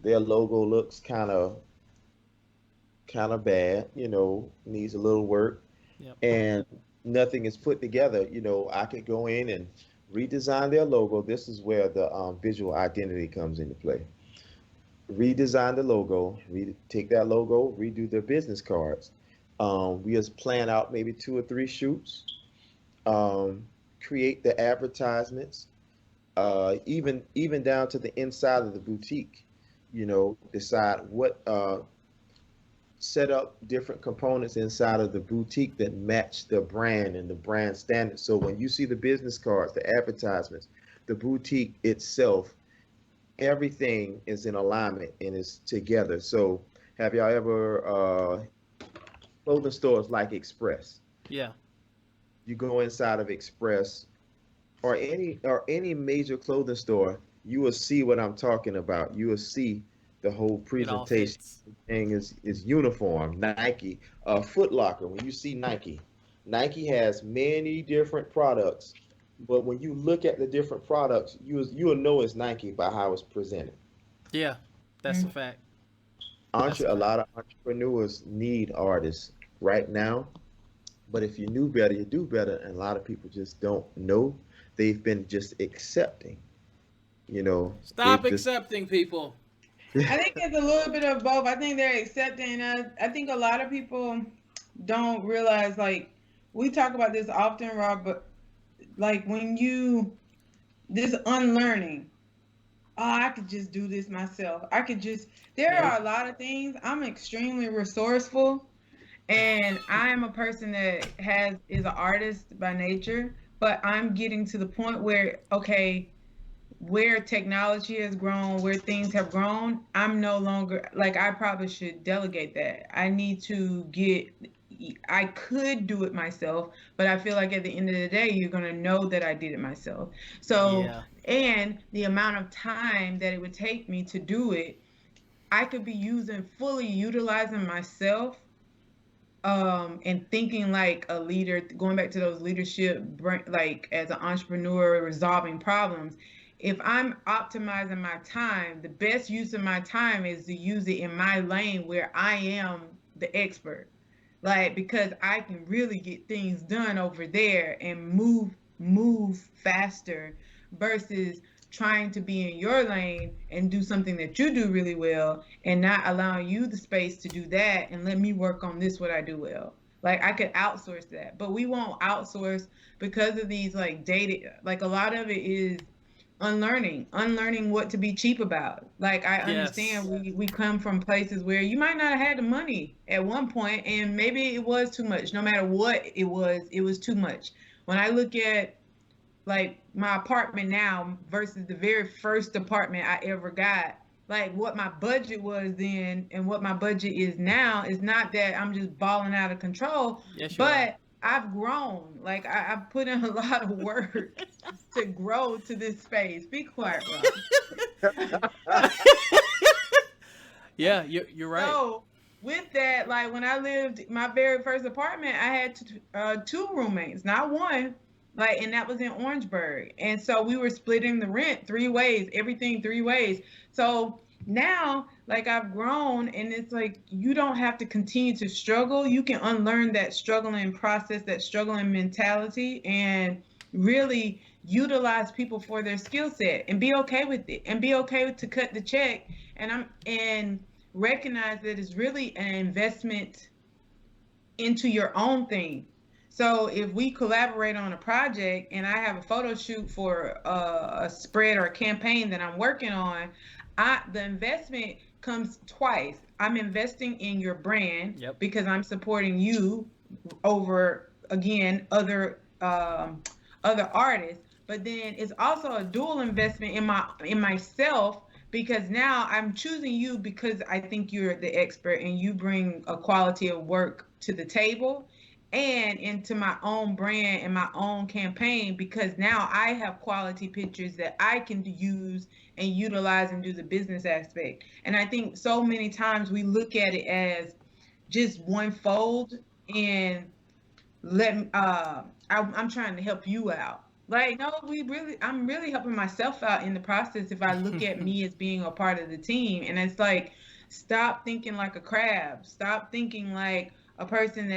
their logo looks kind of bad, needs a little work, Yep. and nothing is put together, I could go in and redesign their logo. This is where the visual identity comes into play. Redesign the logo, take that logo, redo their business cards. We just plan out maybe 2 or 3 shoots, um, create the advertisements, even down to the inside of the boutique. Decide what set up different components inside of the boutique that match the brand and the brand standards. So when you see the business cards, the advertisements, the boutique itself, everything is in alignment and is together. So, have y'all ever clothing stores like Express? Yeah. You go inside of Express or any major clothing store, you will see what I'm talking about. You will see the whole It all presentation fits. thing is uniform. Nike, Foot Locker. When you see Nike, Nike has many different products, but when you look at the different products, you'll know it's Nike by how it's presented. Yeah. That's a Mm. fact. That's a A fact. lot of entrepreneurs need artists right now, but if you knew better, you do better, and a lot of people just don't know. They've been just accepting. You know, Stop they've just accepting people. I think it's a little bit of both. I think they're accepting. I think a lot of people don't realize, like, we talk about this often, Rob, but like when you, this unlearning, oh, I could just do this myself. I could just, there Yeah. are a lot of things. I'm extremely resourceful, and I am a person that is an artist by nature, but I'm getting to the point where, okay, where technology has grown, where things have grown, I'm no longer like, I probably should delegate that. I need to get, I could do it myself, but I feel like at the end of the day, you're going to know that I did it myself. So, Yeah. and the amount of time that it would take me to do it, I could be using, fully utilizing myself, and thinking like a leader, going back to those leadership, like as an entrepreneur resolving problems. If I'm optimizing my time, the best use of my time is to use it in my lane where I am the expert, like, because I can really get things done over there and move faster versus trying to be in your lane and do something that you do really well and not allowing you the space to do that and let me work on this what I do well. Like, I could outsource that, but we won't outsource because of these like data. Like, a lot of it is unlearning what to be cheap about. Like, I understand Yes. we come from places where you might not have had the money at one point and maybe it was too much. No matter what it was too much. When I look at like my apartment now versus the very first apartment I ever got, like what my budget was then and what my budget is now, is not that I'm just balling out of control, Yes, you are. but I've grown. Like, I've put in a lot of work to grow to this space. Be quiet, Rob. Yeah, you're right. So with that, like when I lived my very first apartment, I had two roommates, not one. Like, and that was in Orangeburg, and so we were splitting the rent three ways, everything three ways. So now, like, I've grown, and it's like you don't have to continue to struggle. You can unlearn that struggling process, that struggling mentality, and really utilize people for their skill set, and be okay with it, and be okay to cut the check. And recognize that it's really an investment into your own thing. So if we collaborate on a project and I have a photo shoot for a spread or a campaign that I'm working on, the investment comes twice. I'm investing in your brand Yep. because I'm supporting you over, again, other artists, but then it's also a dual investment in myself, because now I'm choosing you because I think you're the expert and you bring a quality of work to the table, and into my own brand and my own campaign, because now I have quality pictures that I can use and utilize and do the business aspect. And I think so many times we look at it as just one fold, and I'm trying to help you out. Like, no, I'm really helping myself out in the process if I look at me as being a part of the team. And it's like, stop thinking like a crab. Stop thinking like a person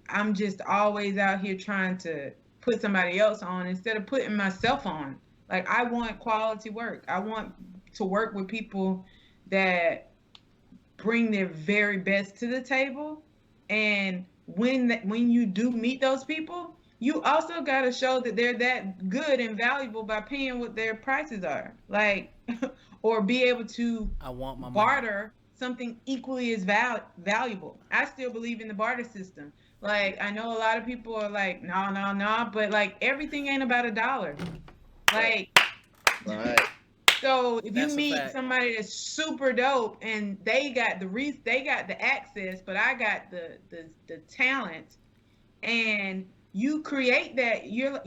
I'm just always out here trying to put somebody else on instead of putting myself on. Like, I want quality work. I want to work with people that bring their very best to the table. And when you do meet those people, you also got to show that they're that good and valuable by paying what their prices are, like, or be able to I want my money. barter something equally as valuable. I still believe in the barter system. Like, I know a lot of people are like, no, no, no, but like everything ain't about a dollar. Right, Like, right. So if you That's a meet fact. somebody that's super dope and they got the access, but I got the talent, and you create that, you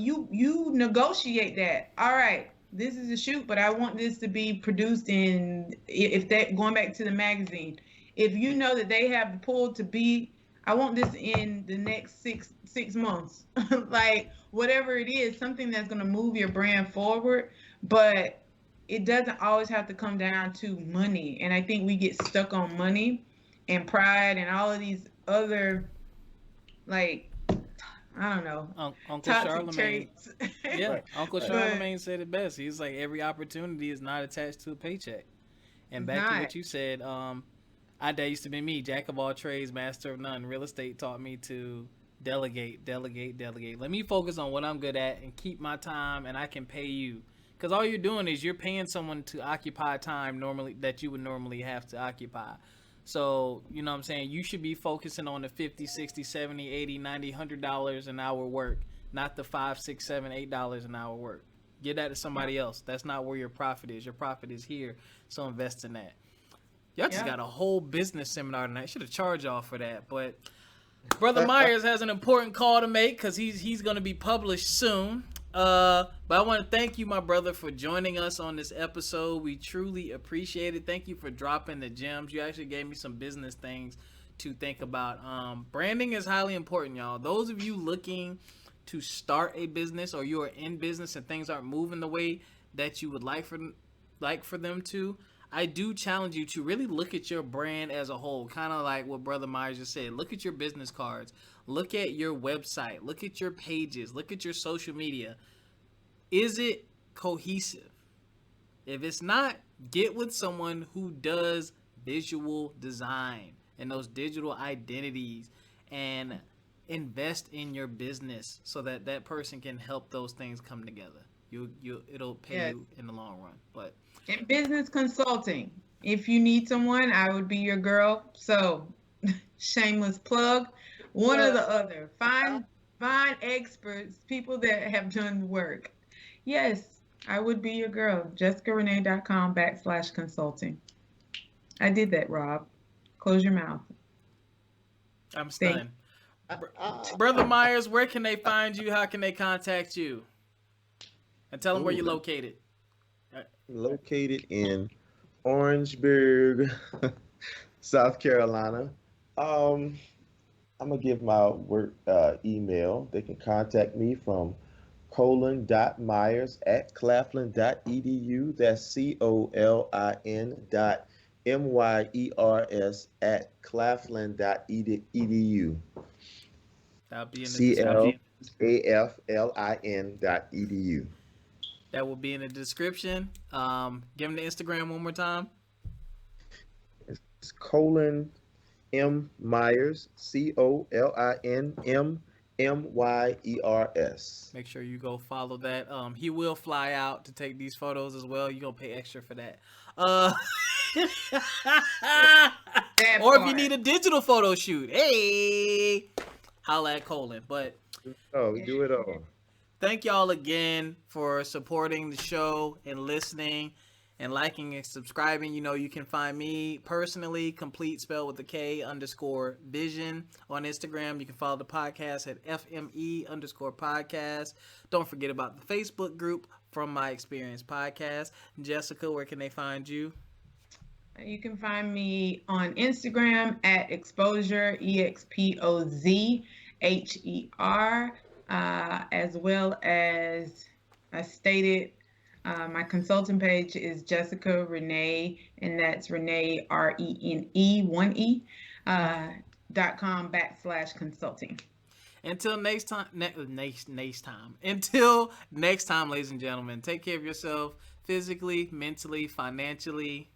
negotiate that. All right, this is a shoot, but I want this to be produced in, if that, going back to the magazine, if you know that they have the pull to be, I want this in the next six months. Like whatever it is, something that's going to move your brand forward. But it doesn't always have to come down to money, and I think we get stuck on money and pride and all of these other, like, I don't know, Uncle toxic Charlemagne. traits. Yeah, Right, Uncle right. But Charlemagne said it best. He's like, every opportunity is not attached to a paycheck. And it's back to not. what you said, that used to be me, jack of all trades, master of none. Real estate taught me to delegate, delegate, delegate. Let me focus on what I'm good at and keep my time, and I can pay you. Because all you're doing is you're paying someone to occupy time normally that you would normally have to occupy. So, you know what I'm saying? You should be focusing on the 50, 60, 70, 80, 90, $100 an hour work, not the 5, 6, 7, $8 an hour work. Give that to Yep. somebody else. That's not where your profit is. Your profit is here. So invest in that. Y'all just got Yep. a whole business seminar tonight. Should have charged y'all for that. But Brother Myers has an important call to make because he's going to be published soon. But I want to thank you, my brother, for joining us on this episode. We truly appreciate it. Thank you for dropping the gems. You actually gave me some business things to think about. Branding is highly important, y'all. Those of you looking to start a business, or you are in business and things aren't moving the way that you would like for them to, I do challenge you to really look at your brand as a whole, kind of like what Brother Myers just said. Look at your business cards, look at your website, look at your pages, look at your social media. Is it cohesive? If it's not, get with someone who does visual design and those digital identities, and invest in your business so that that person can help those things come together. It'll pay Yes. you in the long run. But And business consulting. If you need someone, I would be your girl. So, shameless plug. One or the other. Find experts, people that have done the work. Yes, I would be your girl. JessicaRenee.com/consulting. I did that, Rob. Close your mouth. I'm Thank. stunned. Ah, Brother Myers, where can they find you? How can they contact you? And tell them where ooh, you're located. located in Orangeburg, South Carolina. Um, I'm gonna give my work email. They can contact me from colin.myers@claflin.edu. That's colin.myers@claflin.edu. That'll be in the description. CLAFLIN.edu. That will be in the description. Give them the Instagram one more time. It's Colin M. Myers, COLINMMYERS. Make sure you go follow that. He will fly out to take these photos as well. You're gonna pay extra for that. Uh, That or if you part. need a digital photo shoot, hey, holla at Colin. But Oh, we do it all. thank y'all again for supporting the show and listening and liking and subscribing. You know, you can find me personally, complete spelled with a K _vision on Instagram. You can follow the podcast at FME _podcast. Don't forget about the Facebook group From My Experience Podcast. Jessica, where can they find you? You can find me on Instagram at exposure, EXPOZHER, as well as I stated, my consulting page is Jessica Renee, and that's Renee, RENE, .com/consulting. Until next time, next time. Until next time, ladies and gentlemen, take care of yourself physically, mentally, financially.